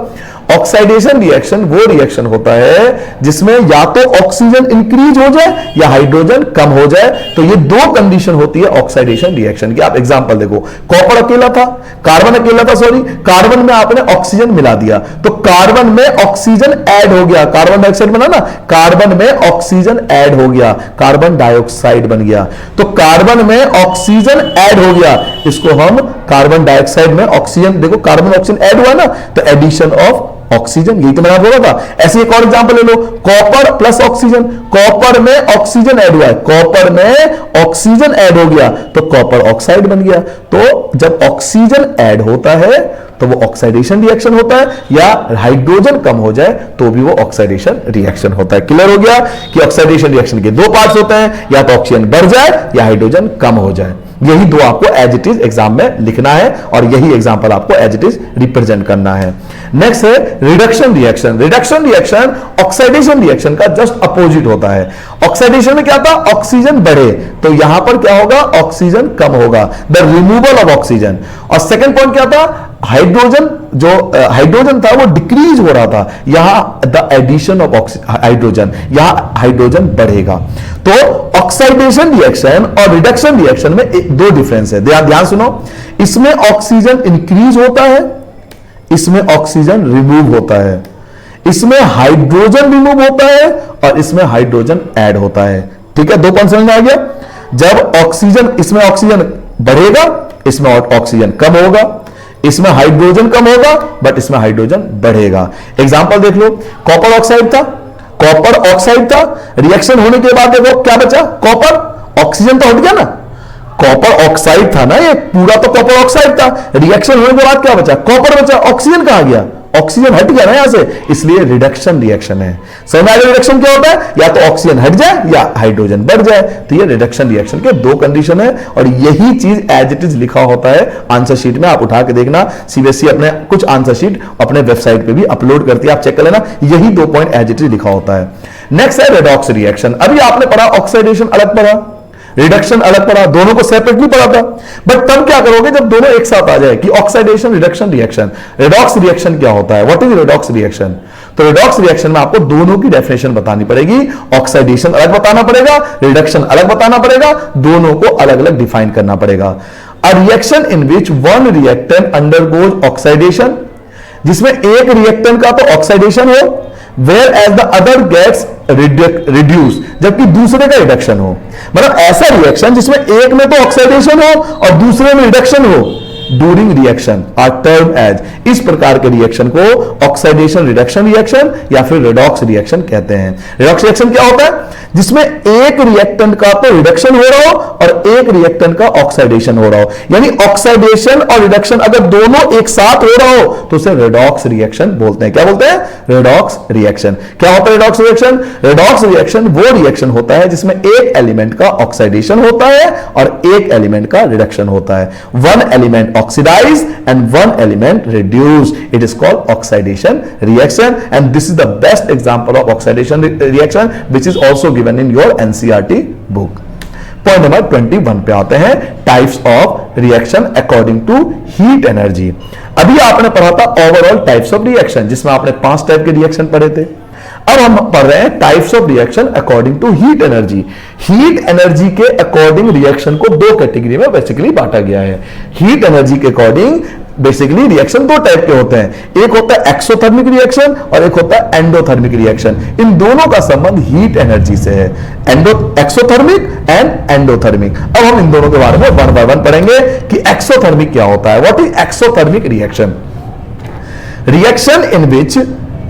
ऑक्साइडेशन रिएक्शन वो रिएक्शन होता है जिसमें या तो ऑक्सीजन इंक्रीज हो जाए या हाइड्रोजन कम हो जाए। तो ये दो कंडीशन होती है ऑक्साइडेशन रिएक्शन की। आप एग्जांपल देखो, कॉपर अकेला था, कार्बन अकेला था, सॉरी, कार्बन में आपने ऑक्सीजन मिला दिया तो कार्बन में ऑक्सीजन ऐड हो गया, कार्बन डाइऑक्साइड बना ना, कार्बन में ऑक्सीजन ऐड हो गया, कार्बन डाइऑक्साइड बन गया। तो कार्बन में ऑक्सीजन ऐड हो गया, इसको हम कार्बन डाइऑक्साइड में ऑक्सीजन, देखो कार्बन ऑक्सीजन ऐड हुआ ना, तो एडिशन ऑफ ऑक्सीजन, यही तो मैंने बोला था। ऐसे एक और एग्जांपल ले लो, कॉपर प्लस ऑक्सीजन, कॉपर में ऑक्सीजन ऐड हुआ है, कॉपर में ऑक्सीजन ऐड हो गया तो कॉपर ऑक्साइड बन गया। तो जब ऑक्सीजन ऐड होता है तो वो ऑक्साइडेशन रिएक्शन होता है, या हाइड्रोजन कम हो जाए तो भी वो ऑक्साइडेशन रिएक्शन होता है। क्लियर हो गया कि ऑक्साइडेशन रिएक्शन के दो पार्ट्स होते हैं, या तो ऑक्सीजन बढ़ जाए या हाइड्रोजन कम हो जाए। यही दो आपको एज इट इज एग्जाम में लिखना है और यही एग्जांपल आपको एज इट इज रिप्रेजेंट करना है। नेक्स्ट है reduction reaction. Reduction reaction oxidation reaction का जस्ट अपोजिट होता है। ऑक्साइडेशन में क्या था? ऑक्सीजन बढ़े, तो यहां पर क्या होगा? ऑक्सीजन कम होगा, द रिमूवल ऑफ ऑक्सीजन। और सेकंड पॉइंट क्या था? हाइड्रोजन, जो हाइड्रोजन था वो डिक्रीज हो रहा था, यहां द एडिशन ऑफ हाइड्रोजन, यहां हाइड्रोजन बढ़ेगा। तो ऑक्साइडेशन रिएक्शन और रिडक्शन रिएक्शन में दो डिफरेंस है, ध्यान सुनो। इसमें ऑक्सीजन इंक्रीज होता है, इसमें ऑक्सीजन रिमूव होता है। इसमें हाइड्रोजन रिमूव होता है और इसमें हाइड्रोजन ऐड होता है। ठीक है, दो पॉइंट समझ में आ गया। जब ऑक्सीजन, इसमें ऑक्सीजन बढ़ेगा, इसमें ऑक्सीजन कम होगा, इसमें हाइड्रोजन कम होगा बट इसमें हाइड्रोजन बढ़ेगा। एग्जांपल देख लो, कॉपर ऑक्साइड था, कॉपर ऑक्साइड था, रिएक्शन होने के बाद देखो क्या बचा? कॉपर, ऑक्सीजन तो हट गया ना, कॉपर ऑक्साइड था ना, ये पूरा तो कॉपर ऑक्साइड था, रिएक्शन होने के बाद क्या बचा, कॉपर बचा, ऑक्सीजन कहां गया, ऑक्सीजन हट गया ना यहां से, इसलिए रिडक्शन रिएक्शन है। समझ में आ गया रिडक्शन क्या होता है, या तो ऑक्सीजन हट जाए या हाइड्रोजन बढ़ जाए, तो ये रिडक्शन रिएक्शन के दो कंडीशन है, और यही चीज एज इट इज लिखा होता है आंसर शीट में, आप उठा के देखना, सीबीएसई अपने कुछ आंसर शीट अपने वेबसाइट पे भी अपलोड करती है, आप चेक कर लेना, यही 2 पॉइंट एज इट इज लिखा होता है। नेक्स्ट है रेडॉक्स रिएक्शन। अभी आपने पढ़ा ऑक्सीडेशन अलग पढ़ा, रिडक्शन अलग पढ़ा, दोनों को सेपरेटली पढ़ा था, बट तब क्या करोगे जब दोनों एक साथ आ जाए कि oxidation reduction reaction. Redox reaction क्या होता है, व्हाट इज रेडॉक्स रिएक्शन? तो रेडॉक्स रिएक्शन में आपको दोनों की डेफिनेशन बतानी पड़ेगी, ऑक्सीडेशन अलग बताना पड़ेगा, रिडक्शन अलग बताना पड़ेगा, दोनों को अलग अलग डिफाइन करना पड़ेगा। A reaction in which one reactant undergoes oxidation, जिसमें एक रिएक्टेंट का तो ऑक्सीडेशन हो, whereas the other gets reduce, जबकि दूसरे का रिडक्शन हो। मतलब ऐसा रिएक्शन जिसमें एक में तो ऑक्सीडेशन हो और दूसरे में रिडक्शन हो, during reaction are term as, इस प्रकार के रिएक्शन को ऑक्सीडेशन रिडक्शन रिएक्शन या फिर रेडॉक्स रिएक्शन कहते हैं। रेडॉक्स रिएक्शन क्या होता है, जिसमें एक रिएक्टेंट का तो रिडक्शन हो रहा हो और एक रिएक्टेंट का ऑक्सीडेशन हो रहा हो, यानी ऑक्सीडेशन और रिडक्शन अगर दोनों एक साथ हो रहा हो तो उसे रेडॉक्स रिएक्शन बोलते हैं। क्या बोलते हैं, रेडॉक्स रिएक्शन। क्या होता है रेडॉक्स रिएक्शन? रेडॉक्स रिएक्शन वो रिएक्शन होता है जिसमें एक एलिमेंट का ऑक्सीडेशन होता है और एक एलिमेंट का रिडक्शन होता है। One element oxidized and one element reduced, it is called oxidation reaction, and this is the best example of oxidation reaction which is also given in your NCERT book. Point number 21 पे आते हैं, types of reaction according to heat energy. अभी आपने पढ़ा था overall types of reaction, जिसमें आपने 5 type के रिएक्शन पढ़े थे। अब हम पढ़ रहे हैं types of reaction according to heat energy. Heat energy के अकॉर्डिंग रिएक्शन को 2 कैटेगरी में बेसिकली बांटा गया है। हीट एनर्जी के अकॉर्डिंग बेसिकली रिएक्शन 2 टाइप के होते हैं, एक होता है एक्सोथर्मिक रिएक्शन और एक होता है एंडोथर्मिक रिएक्शन। इन दोनों का संबंध हीट एनर्जी से है, एक्सोथर्मिक एंड एंडोथर्मिक। अब हम इन दोनों के बारे में 1 by 1 पढ़ेंगे कि एक्सोथर्मिक क्या होता है, what is exothermic reaction. Reaction in which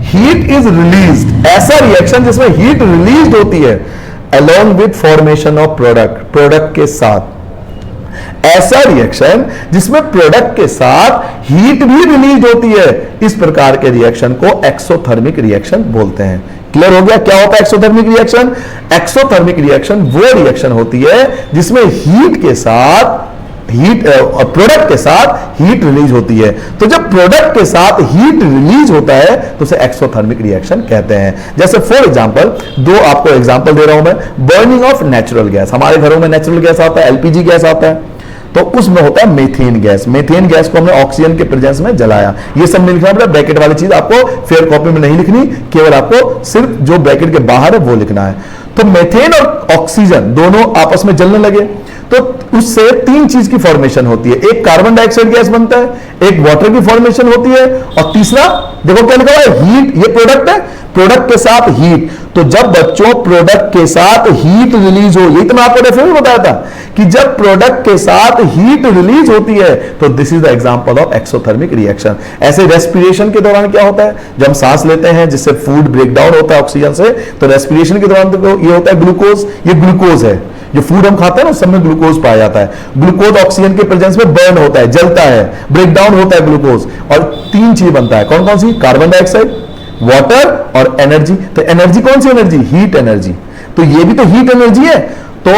heat is released, ऐसा रिएक्शन जिसमें हीट रिलीज होती है along with formation of product के साथ। ऐसा रिएक्शन जिसमें प्रोडक्ट के साथ हीट भी रिलीज होती है, इस प्रकार के रिएक्शन को एक्सोथर्मिक रिएक्शन बोलते हैं। क्लियर हो गया क्या होता है एक्सोथर्मिक रिएक्शन? एक्सोथर्मिक रिएक्शन वो रिएक्शन होती है जिसमें हीट के साथ प्रोडक्ट के साथ हीट रिलीज होती है। तो जब प्रोडक्ट के साथ हीट रिलीज होता है तो उसे एक्सोथर्मिक रिएक्शन कहते हैं। जैसे फॉर एग्जांपल, 2 आपको एग्जांपल दे रहा हूं मैं। बर्निंग ऑफ नेचुरल गैस, हमारे घरों में नेचुरल गैस आता है, एलपीजी गैस आता है, तो उसमें होता है मेथेन गैस। मेथेन गैस को हमने ऑक्सीजन के प्रेजेंस में जलाया। ये सब नहीं लिखना पड़ेगा, ब्रैकेट वाली चीज आपको फेयर कॉपी में नहीं लिखनी, केवल आपको सिर्फ जो ब्रैकेट के बाहर है वो लिखना है। तो मेथेन और ऑक्सीजन दोनों आपस में जलने लगे तो उससे 3 चीज की फॉर्मेशन होती है, एक कार्बन डाइऑक्साइड गैस बनता है, एक वाटर की फॉर्मेशन होती है और तीसरा देखो क्या लिखा हुआ है, हीट। ये प्रोडक्ट है, प्रोडक्ट के साथ हीट। तो जब बच्चों प्रोडक्ट के साथ हीट रिलीज हो, यही तो मैं आपको डेफिनेशन बताया था कि जब प्रोडक्ट के साथ हीट रिलीज होती है तो this is the example of exothermic reaction. ऐसे रेस्पिरेशन के दौरान क्या होता है, जब हम सांस लेते हैं जिससे फूड ब्रेक डाउन होता है ऑक्सीजन से, तो रेस्पिरेशन के दौरान तो ये होता है ग्लूकोज, ये ग्लूकोज है, जो फूड हम खाते हैं ना उस समय ग्लूकोज पाया जाता है। ग्लूकोज ऑक्सीजन के प्रेजेंस में बर्न होता है, जलता है, ब्रेक डाउन होता है ग्लूकोज, और 3 चीज बनता है। कौन कौन सी? कार्बन डाइऑक्साइड, वाटर और एनर्जी। तो एनर्जी कौन सी एनर्जी? Heat energy. तो ये भी तो हीट एनर्जी है। तो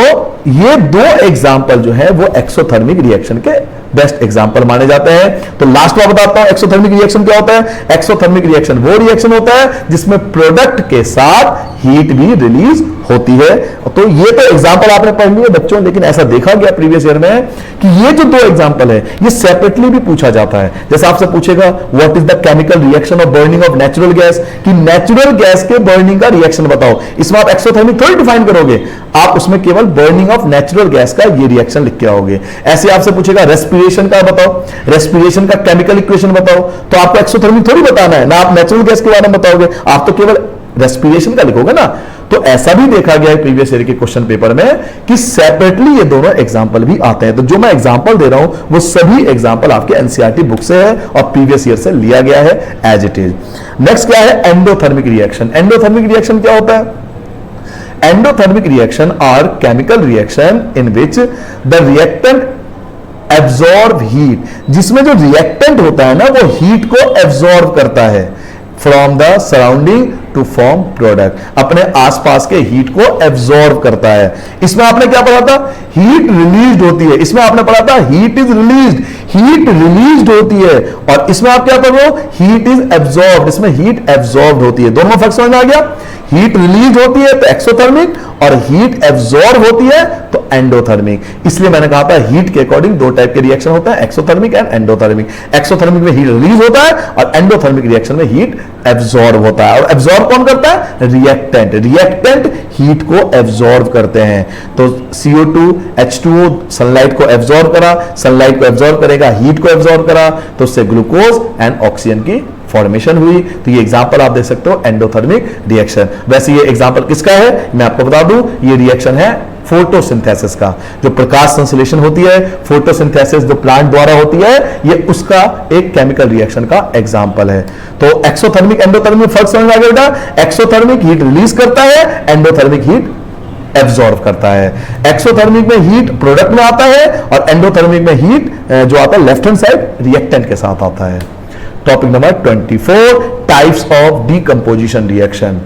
ये 2 एग्जाम्पल जो है वो एक्सोथर्मिक रिएक्शन के बेस्ट एग्जाम्पल माने जाते हैं। तो लास्ट में बताता हूं एक्सोथर्मिक रिएक्शन क्या होता है। एक्सोथर्मिक रिएक्शन वो रिएक्शन होता है जिसमें प्रोडक्ट के साथ हीट भी रिलीज होती है। तो ये तो एग्जाम्पल आपने पढ़ लिए बच्चों, लेकिन ऐसा देखा गया प्रीवियस ईयर में कि ये जो 2 एग्जाम्पल है ये सेपरेटली भी पूछा जाता है। जैसे आपसे पूछेगा what is the chemical reaction of burning of natural gas, कि नेचुरल गैस के बर्निंग का रिएक्शन बताओ। इसमें आप एक्सोथर्मिक थोड़ी डिफाइन करोगे, आप उसमें केवल बर्निंग ऑफ नेचुरल गैस का ये रिएक्शन लिख के आओगे। ऐसे आपसे पूछेगा रेस्पिरेशन का बताओ, रेस्पिरेशन का केमिकल इक्वेशन बताओ, तो आपको एक्सोथर्मिक थोड़ी बताना है ना, आप नेचुरल गैस के बारे में बताओगे, आप तो केवल रेस्पिरेशन का लिखोगे ना। तो ऐसा भी देखा गया है प्रीवियस ईयर के क्वेश्चन पेपर में कि सेपरेटली ये दोनों एग्जांपल भी आते हैं। तो जो मैं एग्जांपल दे रहा हूं वो सभी एग्जांपल आपके एनसीईआरटी बुक से है और प्रीवियस ईयर से लिया गया है एज इट इज। नेक्स्ट क्या है एंडोथर्मिक रिएक्शन। एंडोथर्मिक रिएक्शन क्या होता है? Endothermic reaction are chemical reaction in which the reactant absorb heat, जिसमें जो रिएक्टेंट होता है ना वो हीट को एब्जॉर्ब करता है from the surrounding to form product, अपने आसपास के हीट को एब्जॉर्ब करता है। इसमें आपने क्या पढ़ा था? हीट रिलीज्ड होती है। इसमें आपने पढ़ा था heat is released, heat released होती है। और इसमें आप क्या पढ़ रहे हो? हीट इज एब्जॉर्ब्ड, इसमें हीट एब्जॉर्ब होती है। दोनों में फर्क समझ में आ गया? हीट रिलीज होती है तो एक्सोथर्मिक, और हीट एब्जॉर्ब होती है तो एंडोथर्मिक। इसलिए मैंने कहा था हीट के अकॉर्डिंग दो टाइप के रिएक्शन होते हैं, एक्सोथर्मिक एंड एंडोथर्मिक। एक्सोथर्मिक में हीट रिलीज होता है और एंडोथर्मिक रिएक्शन में हीट एब्जॉर्ब होता है। और एब्जॉर्ब कौन करता है? रिएक्टेंट। रिएक्टेंट हीट को एब्जॉर्ब करते हैं। तो CO2 H2O सनलाइट को एब्जॉर्ब करा, सनलाइट को एब्जॉर्ब करेगा, हीट को एब्जॉर्ब करा, तो उससे ग्लूकोज एंड ऑक्सीजन की फॉर्मेशन हुई। तो ये एग्जांपल आप देख सकते हो एंडोथर्मिक रिएक्शन। वैसे ये एग्जांपल किसका है मैं आपको बता दूं, ये रिएक्शन है फोटोसिंथेसिस का। जो प्रकाश संश्लेषण होती है, फोटोसिंथेसिस जो प्लांट द्वारा होती है, ये उसका एक केमिकल रिएक्शन का एग्जांपल है। तो एक्सोथर्मिक एंडोथर्मिक में फर्क समझ में आ गया बेटा? एक्सोथर्मिक हीट रिलीज करता है, एंडोथर्मिक हीट एब्जॉर्ब करता है। एक्सोथर्मिक में हीट प्रोडक्ट में आता है और एंडोथर्मिक में हीट जो आता है लेफ्ट हैंड साइड रिएक्टेंट के साथ आता है। Topic number 24, types of decomposition reaction.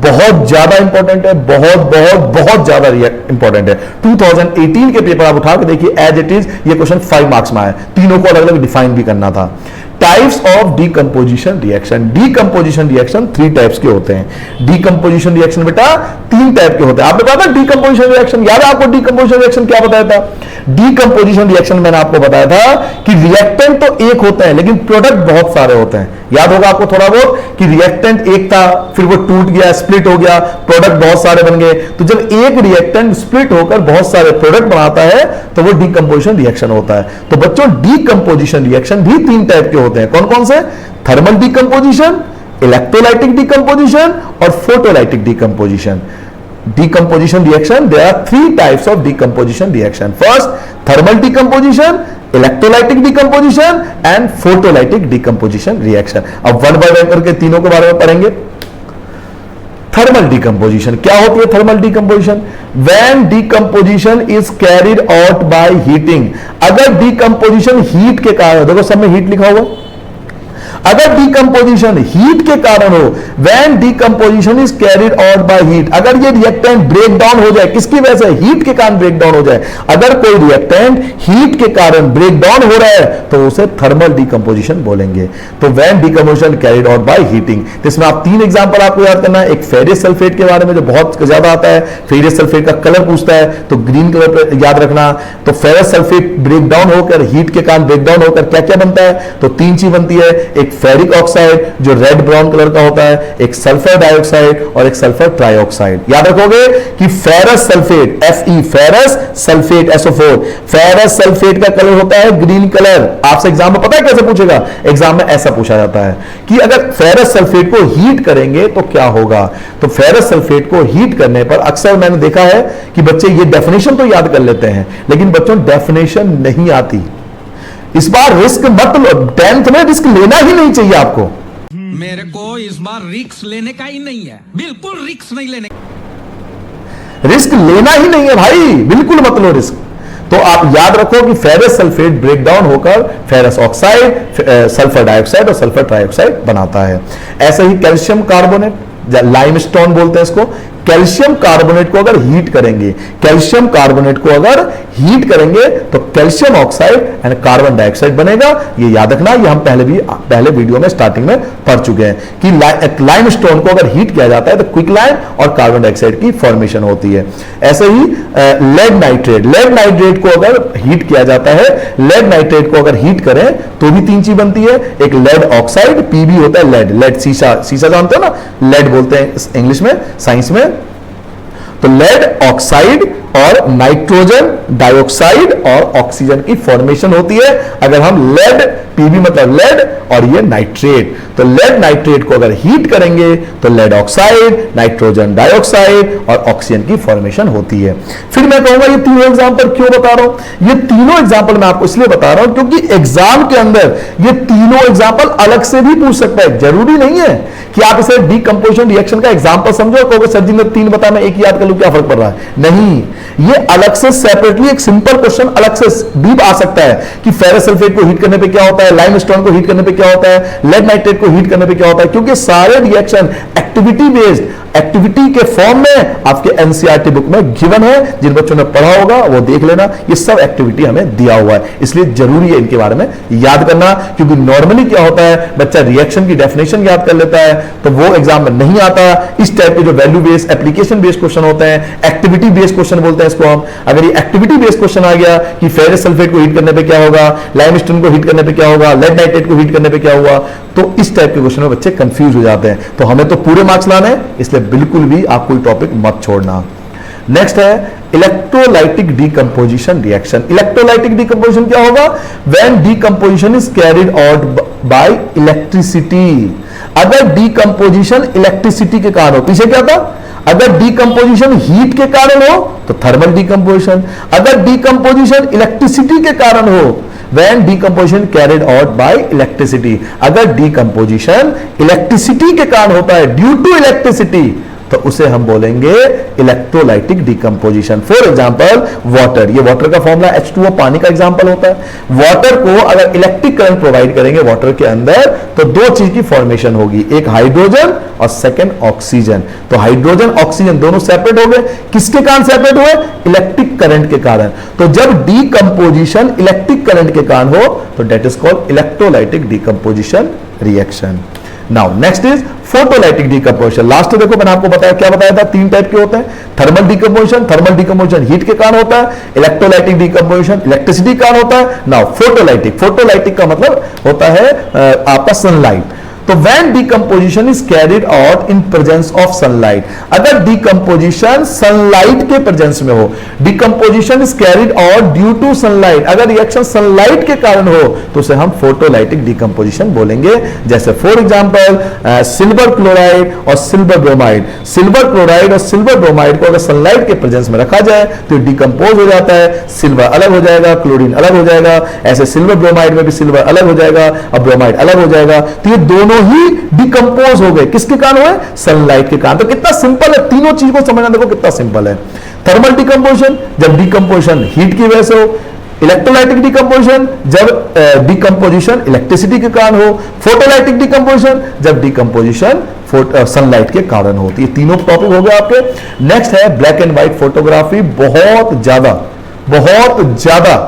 बहुत ज्यादा इंपॉर्टेंट है, बहुत ज्यादा इंपॉर्टेंट है। 2018 के पेपर आप उठा के देखिए, एज इट इज ये क्वेश्चन 5 मार्क्स में आया। तीनों को अलग अलग डिफाइन भी करना था। Types of decomposition reaction. Decomposition reaction 3 types के होते हैं। डीकंपोजिशन रिएक्शन बेटा 3 टाइप के होते हैं। आपने पता था डीकंपोजिशन रिएक्शन? याद है आपको डीकंपोजिशन रिएक्शन क्या बताया था? डीकंपोजिशन रिएक्शन मैंने आपको बताया था कि रिएक्टेंट तो एक होता है लेकिन प्रोडक्ट बहुत सारे होते हैं। याद होगा आपको थोड़ा बहुत कि रिएक्टेंट एक था, फिर वो टूट गया, स्प्लिट हो गया, प्रोडक्ट बहुत सारे बन गए। तो जब एक रिएक्टेंट स्प्लिट होकर बहुत सारे प्रोडक्ट बनाता है तो वो डीकंपोजिशन रिएक्शन होता है। तो बच्चों डीकंपोजिशन रिएक्शन भी 3 टाइप के होते हैं। कौन कौन से? थर्मल डीकंपोजिशन, इलेक्ट्रोलाइटिक डीकंपोजिशन और photolytic decomposition. Decomposition reaction, there are 3 types of decomposition reaction. First, thermal decomposition, electrolytic decomposition and photolytic decomposition reaction. अब वन बाय वन करके तीनों के बारे में पढ़ेंगे। थर्मल डिकम्पोजिशन क्या होती है? Thermal decomposition, when decomposition is carried out by heating. अगर डिकम्पोजिशन हीट के कारण, देखो सब में हीट लिखा हुआ, अगर डिकम्पोजिशन हीट के कारण हो, when decomposition is carried out by heat, अगर ये रिएक्टेंट ब्रेक डाउन हो जाए, किसकी वजह से? हीट के कारण ब्रेक डाउन हो जाए। अगर कोई रिएक्टेंट हीट के कारण ब्रेक डाउन हो रहा है तो उसे थर्मल डिकम्पोजिशन बोलेंगे। तो when decomposition carried out by heating. तो इसमें आप 3 एग्जांपल आपको याद करना है। एक फेरस सल्फेट के बारे में जो बहुत ज्यादा आता है, फेरस सल्फेट का कलर पूछता है तो ग्रीन कलर पर याद रखना। तो फेरस सल्फेट ब्रेक डाउन होकर, हीट के कारण ब्रेक डाउन होकर क्या क्या बनता है? तो 3 चीज बनती है। एक फेरिक ऑक्साइड जो रेड ब्राउन कलर का होता है, एक सल्फर डाइऑक्साइड और एक सल्फर ट्राइऑक्साइड। याद रखोगे कि ferrous sulphate Fe, ferrous sulphate SO4, ferrous sulphate का कलर होता है ग्रीन कलर। आपसे एग्जाम में पता है कैसे पूछेगा? एग्जाम में ऐसा पूछा जाता है कि अगर फेरस सल्फेट को हीट करेंगे तो क्या होगा। तो फेरस सल्फेट को हीट करने पर अक्सर मैंने देखा है कि बच्चे ये डेफिनेशन तो याद कर लेते हैं लेकिन बच्चों डेफिनेशन नहीं आती। इस बार रिस्क मत लो, 10th में रिस्क लेना ही नहीं चाहिए आपको। मेरे को इस बार रिस्क लेने का ही नहीं है, बिल्कुल रिस्क नहीं लेने। रिस्क लेना ही नहीं है भाई, बिल्कुल मत लो रिस्क। तो आप याद रखो कि फेरस सल्फेट ब्रेक डाउन होकर फेरस ऑक्साइड, सल्फर डाइऑक्साइड और सल्फर ट्राइऑक्साइड बनाता है। ऐसे ही कैल्शियम कार्बोनेट, लाइमस्टोन बोलते हैं इसको, कैल्शियम कार्बोनेट को अगर हीट करेंगे, कैल्शियम कार्बोनेट को अगर हीट करेंगे तो calcium oxide and carbon dioxide बनेगा। ये याद रखना, ये हम पहले वीडियो में स्टार्टिंग में पढ़ चुके हैं कि लाइमस्टोन को अगर हीट किया जाता है तो क्विकलाइम और कार्बन डाइऑक्साइड की फॉर्मेशन होती है। ऐसे ही लेड नाइट्रेट को अगर हीट किया जाता है, लेड नाइट्रेट को अगर हीट करें तो भी 3 चीज बनती है। एक लेड ऑक्साइड, Pb होता है लेड, शीशा जानते हो ना, लेड बोलते हैं इंग्लिश में, साइंस में। तो लेड ऑक्साइड और नाइट्रोजन डाइऑक्साइड और ऑक्सीजन की फॉर्मेशन होती है अगर हम लेड, पीबी मतलब लेड और ये नाइट्रेट, तो लेड नाइट्रेट को अगर हीट करेंगे तो लेड ऑक्साइड, नाइट्रोजन डाइऑक्साइड और ऑक्सीजन की फॉर्मेशन होती है। फिर मैं कहूंगा ये तीनों एग्जांपल क्यों बता रहा हूं, ये तीनों एग्जांपल मैं आपको इसलिए बता रहा हूं क्योंकि एग्जाम के अंदर ये तीनों एग्जांपल अलग से भी पूछ सकता है। जरूरी नहीं है कि आप इसे डीकंपोजिशन रिएक्शन का एग्जांपल समझो, कहोगे सर जी ने 3 बताया मैं एक याद कर लूं, क्या फर्क पड़ रहा है? नहीं, ये अलग से सेपरेटली एक सिंपल क्वेश्चन अलग से भी आ सकता है कि फेरस सल्फेट को हीट करने पे क्या होता है, लाइमस्टोन को हीट करने पे क्या होता है, लेड नाइट्रेट को हीट करने पे क्या होता है, क्योंकि सारे रिएक्शन एक्टिविटी बेस्ड, एक्टिविटी के फॉर्म में आपके एनसीईआरटी बुक में गिवन है। जिन बच्चों ने पढ़ा होगा वो देख लेना, ये सब एक्टिविटी हमें दिया हुआ है, इसलिए जरूरी है इनके बारे में याद करना। क्योंकि नॉर्मली क्या होता है, बच्चा रिएक्शन की डेफिनेशन याद कर लेता है तो वो एग्जाम में नहीं आता। इस टाइप के जो value based, application based question होते हैं, एक्टिविटी बेस्ड क्वेश्चन बोलते हैं इसको हम। अगर ये एक्टिविटी बेस्ड क्वेश्चन आ गया कि फेरस सल्फेट को हीट करने पे क्या होगा, लाइमस्टोन को हीट करने पे क्या होगा, लेड नाइट्रेट को हीट करने पे क्या हुआ, तो इस टाइप के क्वेश्चन में बच्चे कंफ्यूज हो जाते हैं। तो हमें तो पूरे मार्क्स लाने हैं, इसलिए बिल्कुल भी आप कोई टॉपिक मत छोड़ना। नेक्स्ट है electrolytic decomposition reaction. Electrolytic decomposition क्या होगा? When decomposition is carried out by electricity. अगर डीकंपोजिशन इलेक्ट्रिसिटी के कारण हो, पीछे क्या था, अगर डीकंपोजिशन हीट के कारण हो तो थर्मल डीकंपोजिशन, अगर डीकंपोजिशन इलेक्ट्रिसिटी के कारण हो when decomposition carried out by electricity, अगर decomposition इलेक्ट्रिसिटी के कारण होता है, ड्यू टू इलेक्ट्रिसिटी, तो उसे हम बोलेंगे electrolytic decomposition. For example water, ये वाटर का फॉर्मूला H2O पानी का एग्जांपल होता है। वाटर को अगर इलेक्ट्रिक करंट प्रोवाइड करेंगे वाटर के अंदर तो दो चीज की फॉर्मेशन होगी, एक हाइड्रोजन और सेकंड ऑक्सीजन। तो हाइड्रोजन ऑक्सीजन दोनों सेपरेट हो गए, किसके कारण सेपरेट हुए? इलेक्ट्रिक करंट के कारण। तो जब डीकंपोजिशन इलेक्ट्रिक करंट के कारण हो तो that is called electrolytic decomposition reaction. Now next is photolytic decomposition. Last में देखो मैंने आपको बताया, क्या बताया था, 3 टाइप के होते हैं। थर्मल डीकंपोजिशन हीट के कारण होता है, इलेक्ट्रोलाइटिक डीकंपोजिशन इलेक्ट्रिसिटी के कारण होता है। नाउ फोटोलाइटिक का मतलब होता है आपका सनलाइट। तो when decomposition is carried out in presence of sunlight, अगर decomposition sunlight के presence में हो, decomposition is carried out due to sunlight, अगर reaction sunlight के कारण हो तो उसे हम photolytic decomposition बोलेंगे। जैसे फॉर एग्जांपल सिल्वर क्लोराइड और सिल्वर ब्रोमाइड, सिल्वर क्लोराइड और सिल्वर ब्रोमाइड को अगर सनलाइट के प्रेजेंस में रखा जाए तो डिकम्पोज हो जाता है, सिल्वर अलग हो जाएगा, क्लोरीन अलग हो जाएगा, ऐसे सिल्वर ब्रोमाइड में भी सिल्वर अलग हो जाएगा और ब्रोमाइड अलग हो जाएगा। तो ये दोनों ही डिकम्पोज हो गए, किसके कारण हुए? सनलाइट के कारण। तो कितना सिंपल है, तीनों चीज को समझना देखो कितना सिंपल है। थर्मल डिकम्पोजिशन जब डिकम्पोजिशन हीट की वजह से हो, इलेक्ट्रोलाइटिक डिकम्पोजिशन जब डिकम्पोजिशन इलेक्ट्रिसिटी के कारण हो, फोटोलाइटिक डिकम्पोजिशन जब डिकम्पोजिशन सनलाइट के कारण होती है। तीनों टॉपिक हो गए आपके। नेक्स्ट है ब्लैक एंड व्हाइट फोटोग्राफी, बहुत ज्यादा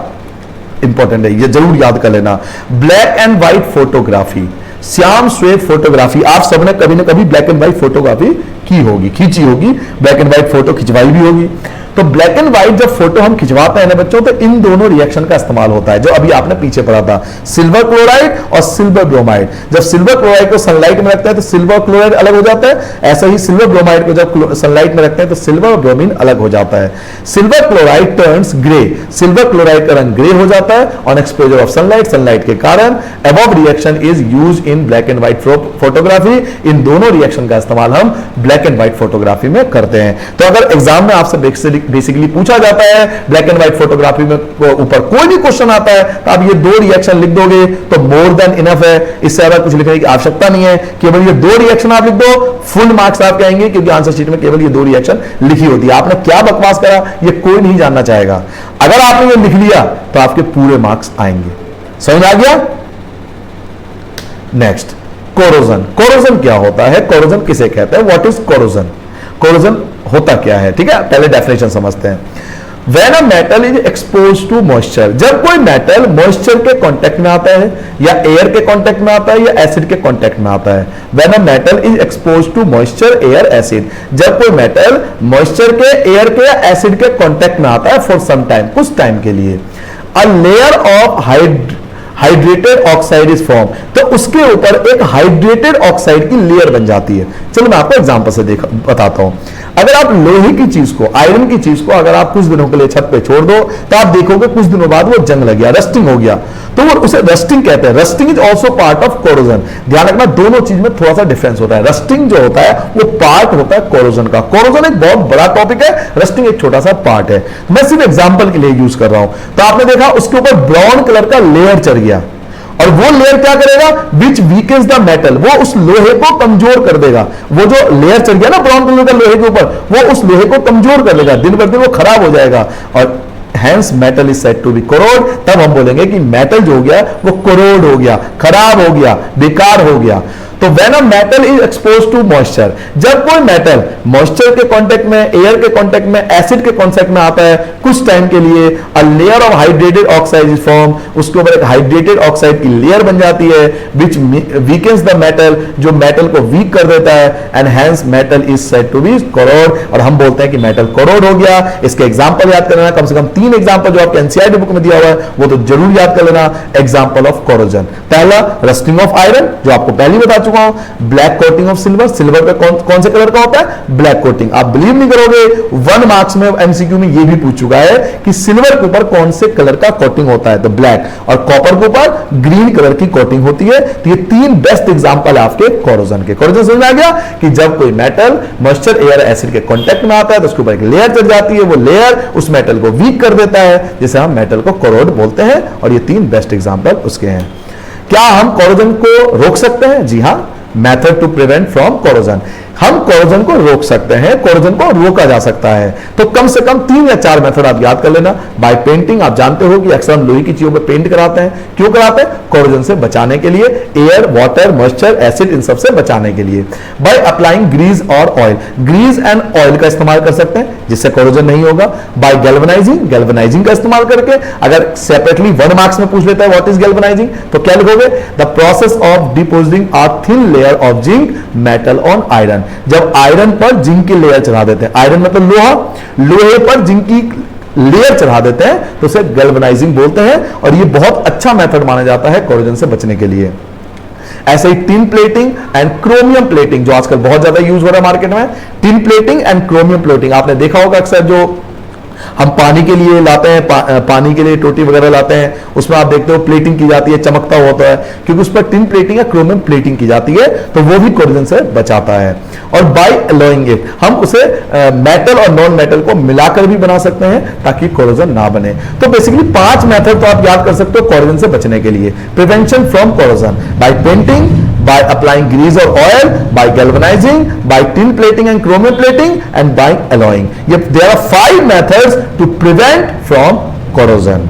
इंपॉर्टेंट है, ये जरूर याद कर लेना। Black and white photography, Shyam श्वेत फोटोग्राफी, आप सबने कभी ना कभी ब्लैक एंड व्हाइट फोटोग्राफी की होगी, खींची होगी, ब्लैक एंड व्हाइट फोटो खिंचवाई भी होगी। तो ब्लैक एंड व्हाइट जब फोटो हम खिंचवाते हैं ना बच्चों, तो इन दोनों रिएक्शन का इस्तेमाल होता है जो अभी आपने पीछे पढ़ा था, सिल्वर क्लोराइड और सिल्वर ब्रोमाइड। जब सिल्वर क्लोराइड को सनलाइट में रखते हैं तो सिल्वर क्लोराइड अलग हो जाता है, ऐसे ही सिल्वर ब्रोमाइड को जब सनलाइट में रखते हैं तो सिल्वर ब्रोमीन अलग हो जाता है। Silver chloride turns grey, silver chloride का रंग ग्रे हो जाता है on exposure of sunlight, sunlight के कारण। Above reaction is use in black and white photography. इन दोनों रिएक्शन का इस्तेमाल हम ब्लैक एंड व्हाइट फोटोग्राफी में करते हैं। तो अगर एग्जाम में आपसे बेसिकली पूछा जाता है ब्लैक एंड व्हाइट फोटोग्राफी में ऊपर कोई भी क्वेश्चन आता है तो आप ये 2 रिएक्शन लिख दोगे तो मोर देन इनफ है, इससे ज्यादा कुछ लिखने की आवश्यकता नहीं है। केवल ये 2 रिएक्शन आप लिख दो, फुल मार्क्स आप आएंगे, क्योंकि आंसर शीट में केवल ये 2 रिएक्शन लिखी होती है। आपने क्या बकवास करा ये कोई नहीं जानना चाहेगा, अगर आपने ये लिख लिया तो आपके पूरे मार्क्स आएंगे। समझ आ गया? Next corrosion. कोरोजन क्या होता है, कोरोजन किसे कहते हैं, व्हाट इज कोरोजन, कोरोजन होता क्या है? ठीक है, पहले डेफिनेशन समझते हैं। When a metal is exposed to moisture, जब कोई मेटल मॉइस्चर के कांटेक्ट में आता है या एयर के कांटेक्ट में आता है या एसिड के कांटेक्ट में आता है। When a metal is exposed to moisture, air, acid, जब कोई मेटल मॉइस्चर के, एयर के या एसिड के कांटेक्ट में आता है फॉर सम टाइम, कुछ टाइम के लिए। A layer of hydrated oxide is form, तो उसके ऊपर एक हाइड्रेटेड ऑक्साइड की लेयर बन जाती है। चलो मैं आपको एग्जांपल से बताता हूं। अगर आप लोहे की चीज को, आयरन की चीज को अगर आप कुछ दिनों के लिए छत पे छोड़ दो तो आप देखोगे कुछ दिनों बाद वो जंग लग गया, रस्टिंग हो गया, तो वो उसे रस्टिंग कहते हैं। Rusting is also part of corrosion. ध्यान रखना दोनों चीज में थोड़ा सा डिफरेंस होता है। रस्टिंग जो होता है वो पार्ट होता है कोरोजन का। कोरोजन एक बहुत बड़ा टॉपिक है, रस्टिंग एक छोटा सा पार्ट है। मैं सिर्फ एग्जांपल के लिए यूज कर रहा हूं। तो आपने देखा उसके ऊपर ब्राउन कलर का लेयर चढ़ गया, और वो लेयर क्या करेगा, विच वीकेंस द मेटल, वो उस लोहे को कमजोर कर देगा। वो जो लेयर चढ़ गया ना ब्राउन कलर का लोहे के ऊपर, वो उस लोहे को कमजोर कर देगा, दिन ब दिन वो खराब हो जाएगा, और hence metal is said to be corrode. तब हम बोलेंगे कि मेटल जो हो गया वो कोरोड हो गया, खराब हो गया, बेकार हो गया। तो when a metal is expose to moisture, जब कोई मेटल मॉइस्चर के कांटेक्ट में, एयर के कांटेक्ट में, एसिड के कांटेक्ट में आता है कुछ टाइम के लिए, a layer of hydrated oxide is form, उसके ऊपर एक हाइड्रेटेड ऑक्साइड की लेयर बन जाती है, विच वीकेंस द मेटल, जो मेटल को वीक कर देता है, and hence metal is said to be corrode, और हम बोलते हैं कि मेटल कोरोड हो गया। इसके एग्जांपल याद कर लेना, कम से कम 3 एग्जांपल जो आपके एनसीईआरटी बुक में दिया हुआ है वो तो जरूर याद कर लेना। एग्जांपल ऑफ कोरोजन, पहला रस्टिंग ऑफ आयरन, जो आपको पहले बता चुका हूं। Black coating of silver, silver पे कौन से कलर का होता है, ब्लैक कोटिंग। आप बिलीव नहीं करोगे 1 मार्क्स में एमसीक्यू में ये भी पूछ चुका है कि सिल्वर के ऊपर कौन से कलर का कोटिंग होता है, तो ब्लैक, और कॉपर के ऊपर ग्रीन कलर की कोटिंग होती है। तो ये 3 बेस्ट एग्जांपल है आपके कोरोजन के। कोरोजन समझ में आ गया कि जब कोई मेटल मॉइस्चर, एयर, एसिड के कांटेक्ट में आता है तो उसके ऊपर एक लेयर चढ़ जाती है, वो लेयर उस मेटल को वीक कर देता है, जिसे हम मेटल को कोरोड बोलते हैं, और ये 3 बेस्ट एग्जांपल उसके हैं। क्या हम कोरोजन को रोक सकते हैं? जी हां, method to prevent from corrosion. हम कोरोजन को रोक सकते हैं, कोरोजन को रोका जा सकता है। तो कम से कम 3 या 4 मेथड आप याद कर लेना। बाय पेंटिंग, आप जानते हो कि अक्सर हम लोहे की चीजों पे पेंट कराते हैं, क्यों कराते हैं? कोरोजन से बचाने के लिए, एयर, वाटर, मॉइस्चर, एसिड, इन सब से बचाने के लिए। बाय अप्लाइंग ग्रीस और ऑयल, ग्रीस एंड ऑयल का इस्तेमाल कर सकते हैं जिससे कोरोजन नहीं होगा। बाय गैल्वेनाइजिंग, गैल्वेनाइजिंग का इस्तेमाल करके, अगर सेपरेटली 1 मार्क्स में पूछ लेता है व्हाट इज गैल्वेनाइजिंग, तो क्या लिखोगे? The process of depositing a thin layer of zinc metal on iron. जब आयरन पर जिंक की लेयर चढ़ा देते हैं, आयरन मतलब लोहा, लोहे पर जिंक की लेयर चढ़ा देते हैं तो उसे गैल्वेनाइजिंग बोलते हैं, और ये बहुत अच्छा मेथड माना जाता है कोरोजन से बचने के लिए। ऐसे ही tin plating and chromium plating, जो आजकल बहुत ज्यादा यूज हो रहा है मार्केट में, tin plating and chromium plating आपने देखा होगा। अक्सर जो हम पानी के लिए लाते हैं, पानी के लिए टोटी वगैरह लाते हैं, उसमें आप देखते हो प्लेटिंग की जाती है, चमकता होता है, क्योंकि उस पर टिन प्लेटिंग या क्रोमियम प्लेटिंग की जाती है, तो वो भी कोरोजन से बचाता है। और बाय एलॉइंग इट, हम उसे मेटल और नॉन मेटल को मिलाकर भी बना सकते हैं ताकि कोरोजन ना बने। तो बेसिकली 5 मेथड तो आप याद कर सकते हो कोरोजन से बचने के लिए। Prevention from corrosion by painting, by applying grease or oil, by galvanizing, by tin plating and chromium plating, and by alloying. There are 5 methods to prevent from corrosion.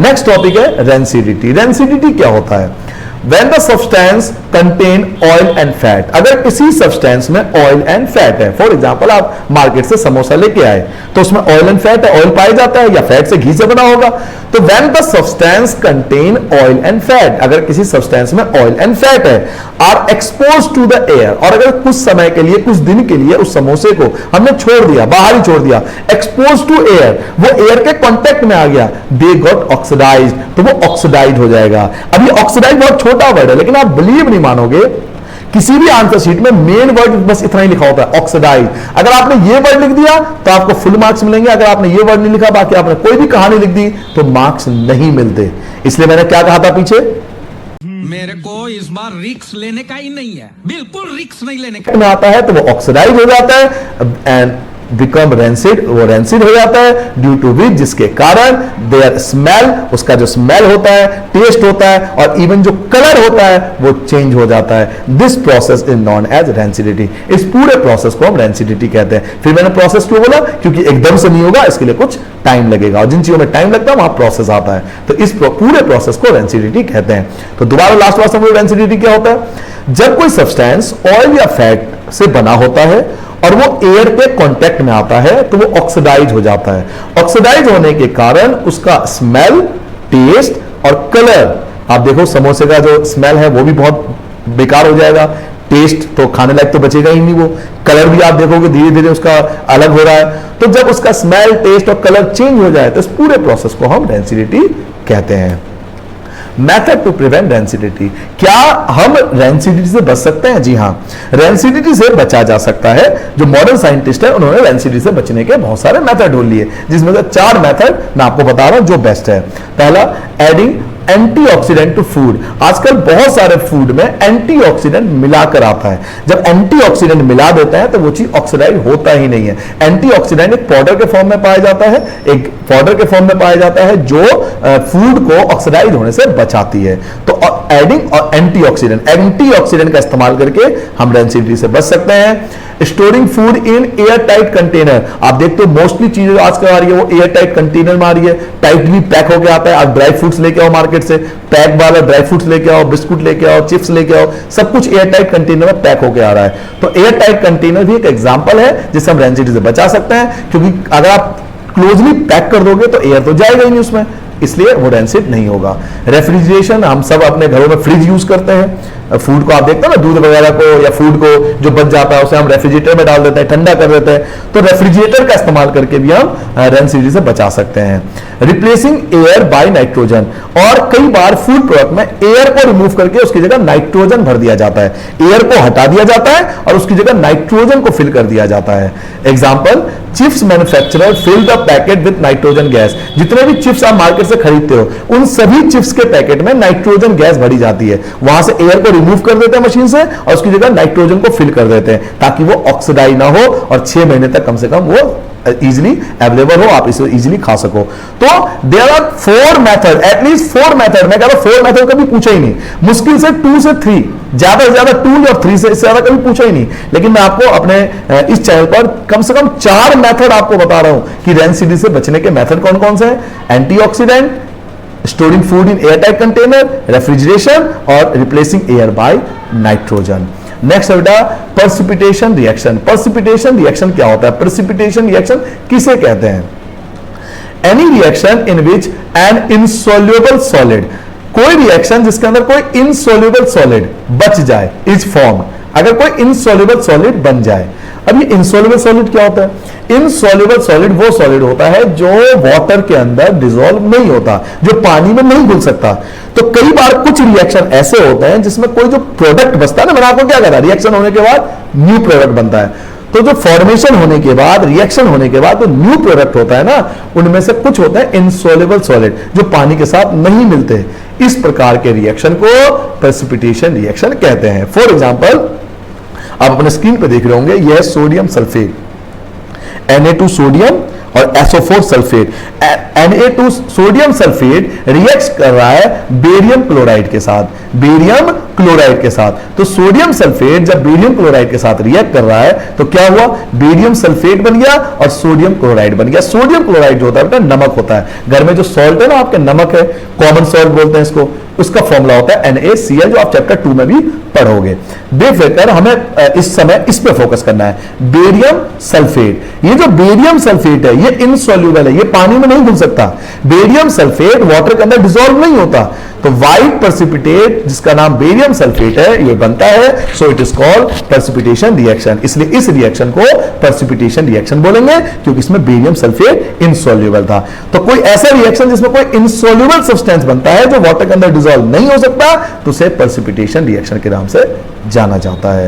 Next topic है rancidity. Rancidity क्या होता है? When the substance contain oil and fat, अगर किसी substance में oil and fat है, for example आप market से समोसा लेके आए तो उसमें oil and fat है, oil पाया जाता है या फैट से घी से बना होगा, तो when the substance contain oil and fat, अगर किसी substance में oil and fat है, are exposed to the air, और अगर कुछ समय के लिए, कुछ दिन के लिए उस समोसे को हमने छोड़ दिया, बाहर ही छोड़ दिया, exposed to air, वो air के कांटेक्ट में आ गया, they got oxidized, तो वो ऑक्सीडाइज हो जाएगा। अब ये ऑक्सीडाइज बहुत छोटा वर्ड है, लेकिन आप बिलीव नहीं मानोगे, किसी भी आंसर शीट में मेन वर्ड बस इतना ही लिखा होता है, ऑक्सीडाइज। अगर आपने ये वर्ड लिख दिया तो आपको फुल मार्क्स मिलेंगे, अगर आपने ये वर्ड नहीं लिखा, बाकी आपने कोई भी कहानी लिख दी तो मार्क्स नहीं मिलते। इसलिए मैंने क्या कहा था पीछे, मेरे को इस बार रिक्स लेने का ही नहीं है, बिल्कुल रिक्स नहीं लेने का। में आता है तो वो ऑक्सीडाइज हो जाता है एंड बिकम रेंसिड, वो रेंसिड हो जाता है, ड्यू टू विच, जिसके कारण देयर स्मेल, उसका जो स्मेल होता है, टेस्ट होता है, और इवन जो कलर होता है वो चेंज हो जाता है। This process is known as rancidity. इस पूरे प्रोसेस को हम रेंसिडिटी कहते हैं। फिर मैंने प्रोसेस क्यों बोला, क्योंकि एकदम से नहीं होगा, इसके लिए कुछ टाइम लगेगा, और जिन चीजों में टाइम लगता है वहां प्रोसेस आता है, तो इस पूरे प्रोसेस को रेंसिडिटी कहते हैं। तो दोबारा लास्ट बार समझो रेंसिडिटी क्या होता है। जब कोई सब्सटेंस ऑयल या फैट से बना होता है और वो एयर के कांटेक्ट में आता है तो वो ऑक्सीडाइज हो जाता है। ऑक्सीडाइज होने के कारण उसका स्मेल, टेस्ट और कलर, आप देखो समोसे का जो स्मेल है वो भी बहुत बेकार हो जाएगा, टेस्ट तो खाने लायक तो बचेगा ही नहीं, वो कलर भी आप देखोगे धीरे धीरे उसका अलग हो रहा है। तो जब उसका स्मेल, टेस्ट और कलर चेंज हो जाए तो इस पूरे प्रोसेस को हम रेंसिडिटी कहते हैं। Method to prevent rancidity. क्या हम रेंसिडिटी से बच सकते हैं? जी हां, रेंसिडिटी से बचा जा सकता है। जो मॉडर्न साइंटिस्ट है उन्होंने रेंसिडिटी से बचने के बहुत सारे मेथड ढूंढ लिए, जिसमें से 4 मेथड मैं आपको बता रहा हूं जो बेस्ट है। पहला, एडिंग एंटीऑक्सीडेंट टू फूड। आजकल बहुत सारे फूड में एंटीऑक्सीडेंट मिलाकर आता है। जब एंटीऑक्सीडेंट मिला देते हैं तो वो चीज ऑक्सीडाइज होता ही नहीं है। एंटीऑक्सीडेंट एक पाउडर के फॉर्म में पाया जाता है, एक पाउडर के फॉर्म में पाया जाता है जो फूड को ऑक्सीडाइज होने से बचाती है। तो एडिंग और एंटीऑक्सीडेंट का इस्तेमाल करके हम रेंसिडिटी से बच सकते हैं। Storing food in air tight container. आप देखते हो मोस्टली चीजें आजकल आ रही है वो एयर टाइट कंटेनर में आ रही है, टाइटली पैक होकर आता है। आप ड्राई फ्रूट्स लेके आओ मार्केट से, पैक वाला ड्राई फ्रूट्स लेके आओ, बिस्कुट लेके आओ, चिप्स लेके आओ, सब कुछ एयर टाइट कंटेनर में पैक होकर आ रहा है। तो एयर टाइट कंटेनर भी एक एग्जांपल है जिससे हम रेंसिडिटी से बचा सकते हैं, क्योंकि अगर आप क्लोजली पैक कर दोगे तो एयर तो जाएगा ही नहीं उसमें, इसलिए वो रेंसिड नहीं होगा। रेफ्रिजरेशन, हम सब अपने घरों में फ्रिज यूज करते हैं। फूड को आप देखते हैं ना, दूध वगैरह को या फूड को जो बच जाता है उसे हम रेफ्रिजरेटर में डाल देते हैं, ठंडा कर देते हैं। तो रेफ्रिजरेटर का इस्तेमाल करके भी हम रेंसिडिटी से बचा सकते हैं। रिप्लेसिंग एयर बाय नाइट्रोजन, और कई बार फूड प्रोडक्ट में एयर को रिमूव करके उसकी जगह नाइट्रोजन भर दिया जाता है। एयर को हटा दिया जाता है और उसकी जगह नाइट्रोजन को फिल कर दिया जाता है। Example, chips manufacturer fill the packet with nitrogen gas. जितने भी चिप्स आप मार्केट से खरीदते हो उन सभी चिप्स के पैकेट में नाइट्रोजन गैस भरी जाती है। वहां से एयर को रिमूव कर देते हैं मशीन से और उसकी जगह नाइट्रोजन को फिल कर देते हैं ताकि वो ऑक्सीडाइज ना हो और 6 महीने तक कम से कम वो इजिली अवेलेबल हो, आप इसे इजिली खा सको। तो there are 4 method, at least 4 method. मैं कह रहा हूं 4 मेथड कभी पूछा ही नहीं, मुश्किल से 2 से 3, ज्यादा से ज्यादा 2 और 3 से इससे ज्यादा कभी पूछा ही नहीं। लेकिन मैं आपको अपने इस चैनल पर कम से कम 4 मेथड आपको बता रहा हूं कि रेंसिडिटी से बचने के मेथड कौन कौन से हैं। Antioxidant, storing food in air tight container, refrigeration और replacing air by nitrogen. Next है बेटा प्रेसिपिटेशन रिएक्शन। प्रेसिपिटेशन रिएक्शन क्या होता है? प्रेसिपिटेशन रिएक्शन किसे कहते हैं? Any reaction in which N insoluble solid, कोई रिएक्शन जिसके अंदर कोई इनसोल्यूबल सॉलिड बच जाए, इज फॉर्म, अगर कोई इनसोल्यूबल सॉलिड बन जाए। अब ये इनसोल्यूबल सॉलिड क्या होता है? इनसोल्यूबल सॉलिड वो सॉलिड होता है जो वाटर के अंदर डिसॉल्व नहीं होता, जो पानी में नहीं घुल सकता। तो कई बार कुछ रिएक्शन ऐसे होते हैं जिसमें कोई जो प्रोडक्ट बचता है ना, मैंने आपको क्या कहा, रिएक्शन होने के बाद न्यू प्रोडक्ट बनता है। तो जो फॉर्मेशन होने के बाद, रिएक्शन होने के बाद जो न्यू प्रोडक्ट होता है ना, उनमें से कुछ होते हैं इनसोल्यूबल सॉलिड जो पानी के साथ नहीं मिलते। इस प्रकार के रिएक्शन को प्रेसिपिटेशन रिएक्शन कहते हैं। फॉर एग्जाम्पल, आप अपने स्क्रीन पे देख रहे होंगे, यह सोडियम सल्फेट, Na2 सोडियम और SO4 sulphate. Na2 sodium sulphate react कर रहा है बेरियम क्लोराइड के साथ, बेरियम क्लोराइड के साथ। तो सोडियम सल्फेट जब बेरियम क्लोराइड के साथ रिएक्ट कर रहा है तो क्या हुआ? बेरियम सल्फेट बन गया और सोडियम क्लोराइड बन गया। सोडियम क्लोराइड जो होता है बेटा नमक होता है, घर में जो सॉल्ट है ना आपके, नमक है, कॉमन सॉल्ट बोलते हैं इसको, उसका फॉर्मूला होता है NaCl, जो आप चैप्टर 2 में भी पढ़ोगे। बेफिक्र हमें इस समय इस पे फोकस करना है, बेरियम सल्फेट। ये जो बेरियम सल्फेट है ये इनसोल्यूबल है, ये पानी में नहीं घुल सकता। बेरियम सल्फेट वाटर के अंदर डिसॉल्व नहीं होता, तो व्हाइट प्रेसिपिटेट जिसका नाम बेरियम सल्फेट है ये बनता है। So it is called precipitation reaction. इसलिए इस रिएक्शन को प्रेसिपिटेशन रिएक्शन बोलेंगे क्योंकि इसमें बेरियम सल्फेट इनसोल्यूबल था। तो कोई ऐसा रिएक्शन जिसमें कोई इनसोल्यूबल सब्सटेंस बनता है जो वाटर के अंदर डिसॉल्व नहीं हो सकता, तो उसे प्रेसिपिटेशन रिएक्शन के नाम से जाना जाता है।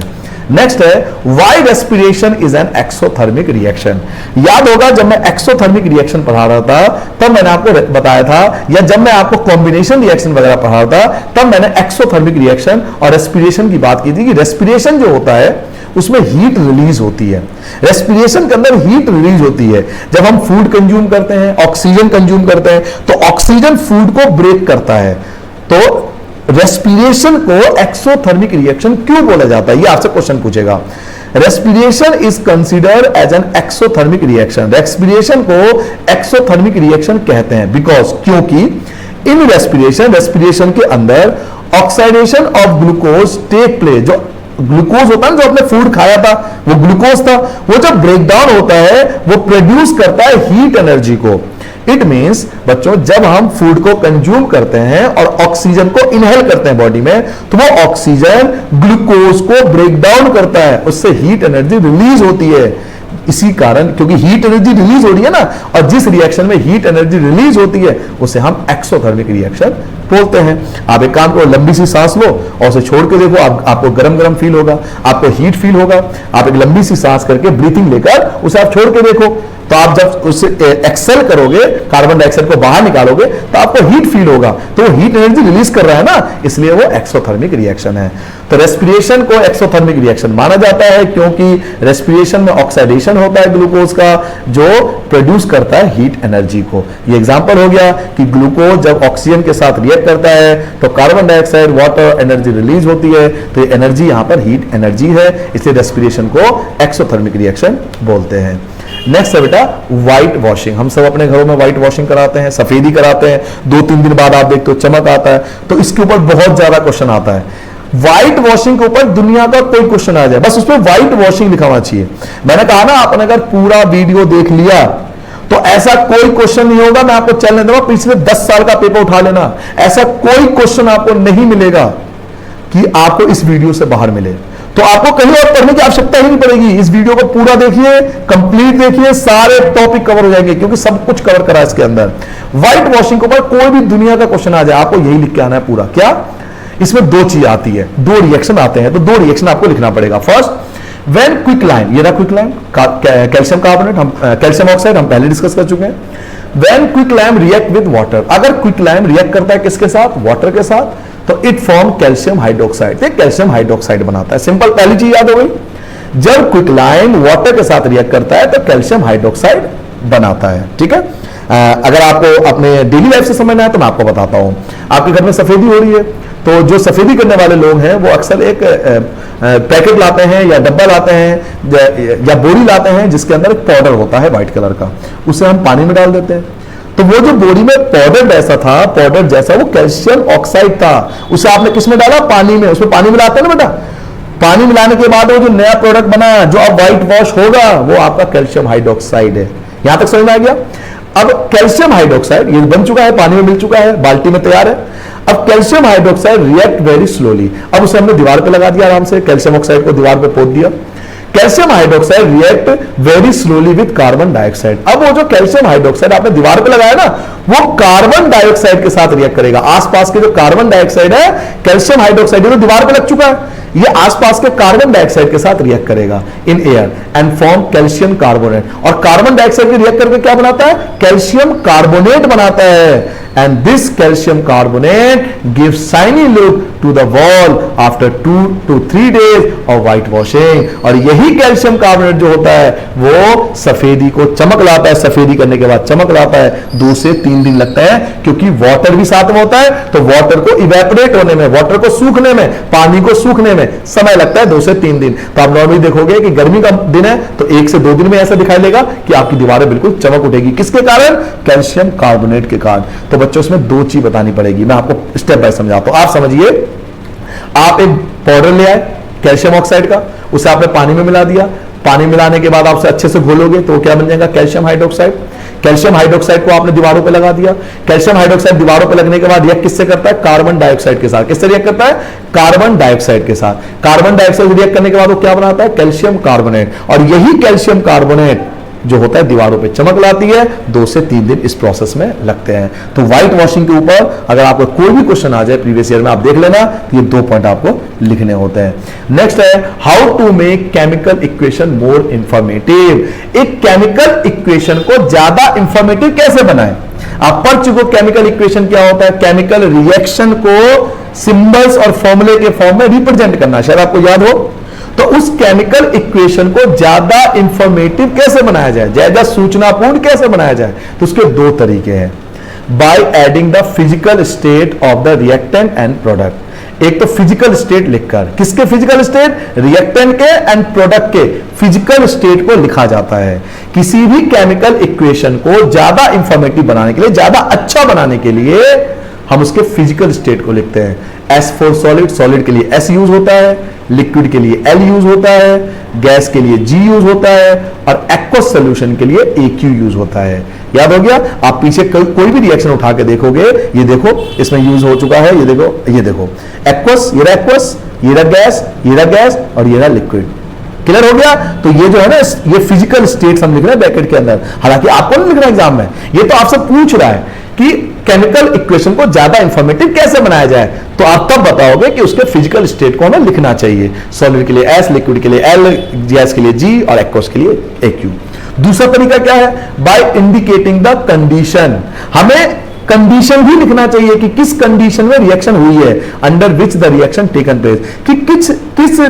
नेक्स्ट है why respiration is an exothermic reaction. याद होगा जब मैं एक्सोथर्मिक रिएक्शन पढ़ा रहा था तब मैंने आपको बताया था, या जब मैं आपको कॉम्बिनेशन रिएक्शन वगैरह पढ़ा रहा था तब मैंने एक्सोथर्मिक रिएक्शन और रेस्पिरेशन की बात की थी कि रेस्पिरेशन जो होता है उसमें हीट रिलीज होती है। रेस्पिरेशन के अंदर हीट रिलीज होती है। जब हम फूड कंज्यूम करते हैं, ऑक्सीजन कंज्यूम करते हैं, तो ऑक्सीजन फूड को ब्रेक करता है। तो रेस्पिरेशन को एक्सोथर्मिक रिएक्शन क्यों बोला जाता है, ये आपसे क्वेश्चन पूछेगा। Respiration is considered as an exothermic reaction. Respiration को एक्सोथर्मिक रिएक्शन कहते हैं बिकॉज, क्योंकि इन रेस्पिरेशन के अंदर oxidation of glucose take place. जो ग्लूकोज होता है जो आपने फूड खाया था वो ग्लूकोज था, वो जब ब्रेक डाउन होता है वो प्रोड्यूस करता है हीट एनर्जी को। इट मीन्स बच्चों जब हम फूड को कंज्यूम करते हैं और ऑक्सीजन को इनहेल करते हैं बॉडी में, तो वो ऑक्सीजन ग्लूकोज को ब्रेक डाउन करता है, उससे हीट एनर्जी रिलीज होती है। इसी कारण, क्योंकि हीट एनर्जी रिलीज हो रही है ना, और जिस रिएक्शन में हीट एनर्जी रिलीज होती है उसे हम एक्सोथर्मिक रिएक्शन बोलते हैं। आप एक काम करो, लंबी सी सांस लो और उसे छोड़ के देखो, आपको गरम गरम फील होगा, आपको हीट फील होगा। आप एक लंबी सी सांस करके ब्रीथिंग लेकर उसे आप छोड़ के देखो, तो आप जब उसे एक्सेल करोगे, कार्बन डाइऑक्साइड को बाहर निकालोगे, तो आपको हीट फील होगा। तो वो हीट एनर्जी रिलीज कर रहा है ना, इसलिए वो एक्सोथर्मिक रिएक्शन है। तो रेस्पिरेशन को एक्सोथर्मिक रिएक्शन माना जाता है, क्योंकि रेस्पिरेशन में ऑक्सीडेशन होता है ग्लूकोज का, जो प्रोड्यूस करता है हीट एनर्जी को। ये एग्जांपल हो गया कि ग्लूकोज जब ऑक्सीजन के साथ रिएक्ट करता है तो carbon dioxide, water energy release होती है, तो ये एनर्जी यहां पर हीट एनर्जी है, इसलिए रेस्पिरेशन को एक्सोथर्मिक रिएक्शन बोलते हैं। नेक्स्ट है बेटा व्हाइट वॉशिंग। हम सब अपने घरों में व्हाइट वॉशिंग कराते हैं, सफेदी कराते हैं, 2-3 दिन बाद आप देखते हो चमक आता है। तो इसके ऊपर बहुत ज्यादा क्वेश्चन आता है। व्हाइट वॉशिंग के ऊपर दुनिया का कोई क्वेश्चन आ जाए, बस उसमें व्हाइट वॉशिंग लिखा होना चाहिए। मैंने कहा ना, आपने अगर पूरा वीडियो देख लिया तो ऐसा कोई क्वेश्चन नहीं होगा, मैं आपको चैलेंज दूंगा, पिछले 10 साल का पेपर उठा लेना, ऐसा कोई क्वेश्चन आपको नहीं मिलेगा कि आपको इस वीडियो से बाहर मिले। तो आपको कहीं और पढ़ने की आवश्यकता ही नहीं पड़ेगी। इस वीडियो को पूरा देखिए, कंप्लीट देखिए, सारे टॉपिक कवर हो जाएंगे, क्योंकि सब कुछ कवर करा है इसके अंदर। व्हाइट वॉशिंग के ऊपर कोई भी दुनिया का क्वेश्चन आ जाए, आपको यही लिख के आना है पूरा। क्या इसमें 2 चीज आती है, 2 रिएक्शन आते हैं, तो 2 रिएक्शन आपको लिखना पड़ेगा। फर्स्ट, व्हेन क्विकलाइन, ये रहा क्विकलाइन, कैल्शियम कार्बोनेट, हम कैल्शियम ऑक्साइड हम पहले डिस्कस कर चुके हैं। व्हेन क्विकलाइन रिएक्ट विद वाटर, अगर क्विकलाइन रिएक्ट करता है किसके साथ? वाटर के साथ, तो इट फॉर्म कैल्शियम हाइड्रोक्साइड, ये कैल्शियम हाइड्रोक्साइड बनाता है। सिंपल, पहली चीज याद हो गई। जब क्विकलाइन वाटर के साथ रिएक्ट करता है तो कैल्शियम हाइड्रोक्साइड बनाता है। ठीक है, अगर आपको अपने डेली लाइफ से समझना है तो मैं आपको बताता हूं। आपके घर में सफेदी हो रही है, तो जो सफेदी करने वाले लोग हैं वो अक्सर एक पैकेट लाते हैं या डब्बा लाते हैं या बोरी लाते हैं, जिसके अंदर एक पाउडर होता है व्हाइट कलर का, उसे हम पानी में डाल देते हैं। तो वो जो बोरी में पाउडर जैसा था, पाउडर जैसा वो कैल्शियम ऑक्साइड था, उसे आपने किस में डाला? पानी में। उसमें पानी मिलाते हैं ना बेटा, पानी मिलाने के बाद वो जो नया प्रोडक्ट बना, जो अब व्हाइट वॉश होगा, वो आपका कैल्शियम हाइड्रोक्साइड है। यहां तक समझ में आ गया? अब कैल्शियम हाइड्रोक्साइड ये बन चुका है, पानी में मिल चुका है, बाल्टी में तैयार है। अब calcium hydroxide react very slowly, अब उसे हमने दीवार पे लगा दिया, आराम से कैल्शियम ऑक्साइड को दीवार पे पोत दिया। Calcium hydroxide react very slowly with carbon dioxide. अब वो जो कैल्शियम हाइड्रोक्साइड आपने दीवार पे लगाया ना, वो कार्बन डाइऑक्साइड के साथ रिएक्ट करेगा। आसपास के जो कार्बन डाइऑक्साइड है, कैल्शियम हाइड्रोक्साइड जो दीवार पे लग चुका है, ये आसपास के कार्बन डाइऑक्साइड के साथ रिएक्ट करेगा in air and form calcium carbonate. और कार्बन डाइऑक्साइड के रिएक्ट करके क्या बनाता है? कैल्शियम कार्बोनेट बनाता है। And this calcium carbonate gives shiny look to the wall after 2 to 3 days of white washing. और यही कैल्शियम कार्बोनेट जो होता है वो सफेदी को चमक लाता है, सफेदी करने के बाद चमक लाता है। 2 से 3 दिन लगता है, क्योंकि वाटर भी साथ में होता है, तो वाटर को इवेपोरेट होने में, वाटर को सूखने में, पानी को सूखने में समय लगता है 2 से 3 दिन। तो आप नॉर्मली देखोगे कि गर्मी का दिन है तो 1 से 2 दिन में ऐसा दिखाई देगा कि आपकी दीवारें बिल्कुल चमक उठेगी। किसके कारण? कैल्शियम कार्बोनेट के कारण। तो बच्चों इसमें 2 चीज बतानी पड़ेगी, मैं आपको स्टेप बाय समझाता हूं। आप समझिए, आप एक पाउडर ले आए कैल्शियम ऑक्साइड का, उसे आपने पानी में मिला दिया। पानी मिलाने के बाद आप उसे अच्छे से घोलोगे तो क्या बन जाएगा? Calcium hydroxide. कैल्शियम हाइड्रोक्साइड को आपने दीवारों पे लगा दिया। कैल्शियम हाइड्रोक्साइड दीवारों पे लगने के बाद रिएक्ट किससे करता है? कार्बन डाइऑक्साइड के साथ। किससे रिएक्ट करता है? कार्बन डाइऑक्साइड के साथ। कार्बन डाइऑक्साइड रिएक्ट करने के बाद वो क्या बनाता है? Calcium carbonate. और यही कैल्शियम कार्बोनेट जो होता है दीवारों पे चमक लाती है। 2 से 3 दिन इस प्रोसेस में लगते हैं। तो व्हाइट वॉशिंग के ऊपर अगर आपको कोई भी क्वेश्चन आ जाए प्रीवियस ईयर में, आप देख लेना, ये 2 पॉइंट आपको लिखने होते हैं। नेक्स्ट है how to make chemical equation more informative. एक केमिकल इक्वेशन को ज्यादा इंफॉर्मेटिव कैसे बनाएं? आप पढ़ चुके हो केमिकल इक्वेशन क्या होता है। केमिकल रिएक्शन को सिंबल्स और फॉर्मूले के फॉर्म में रिप्रेजेंट करना, शायद आपको याद हो। तो उस केमिकल इक्वेशन को ज्यादा इंफॉर्मेटिव कैसे बनाया जाए, ज्यादा सूचनापूर्ण कैसे बनाया जाए? तो उसके 2 तरीके हैं। By adding the physical state of the reactant and product. एक तो फिजिकल स्टेट लिखकर, किसके फिजिकल स्टेट? रिएक्टेंट के एंड प्रोडक्ट के फिजिकल स्टेट को लिखा जाता है। किसी भी केमिकल इक्वेशन को ज्यादा इंफॉर्मेटिव बनाने के लिए, ज्यादा अच्छा बनाने के लिए हम उसके फिजिकल स्टेट को लिखते हैं। S फॉर सॉलिड, सॉलिड के लिए S यूज होता है, लिक्विड के लिए L यूज होता है, गैस के लिए G यूज होता है, और एक्वस सॉल्यूशन के लिए AQ यूज होता है। याद हो गया? आप पीछे कोई भी रिएक्शन उठा के देखोगे, ये देखो इसमें यूज हो चुका है, ये देखो, ये देखो एक्वस, ये रहा एक्वस, ये रहा गैस, ये रहा गैस, और ये रहा लिक्विड। क्लियर हो गया? तो ये जो है ना, ये फिजिकल स्टेट्स हम लिख रहे हैं ब्रैकेट के अंदर, हालांकि आपको नहीं लिख रहा एग्जाम में, ये तो आपसे पूछ रहा है कि केमिकल इक्वेशन को ज्यादा इंफॉर्मेटिव कैसे बनाया जाए, तो आप तब बताओगे कि उसके फिजिकल स्टेट को हमें लिखना चाहिए। सॉलिड के लिए एस, लिक्विड के लिए एल, गैस के लिए जी और एक्वस के लिए एक्यू। दूसरा तरीका क्या है? बाय इंडिकेटिंग द कंडीशन, हमें कंडीशन भी लिखना चाहिए कि किस कंडीशन में रिएक्शन हुई है, under which the reaction taken place, कि किस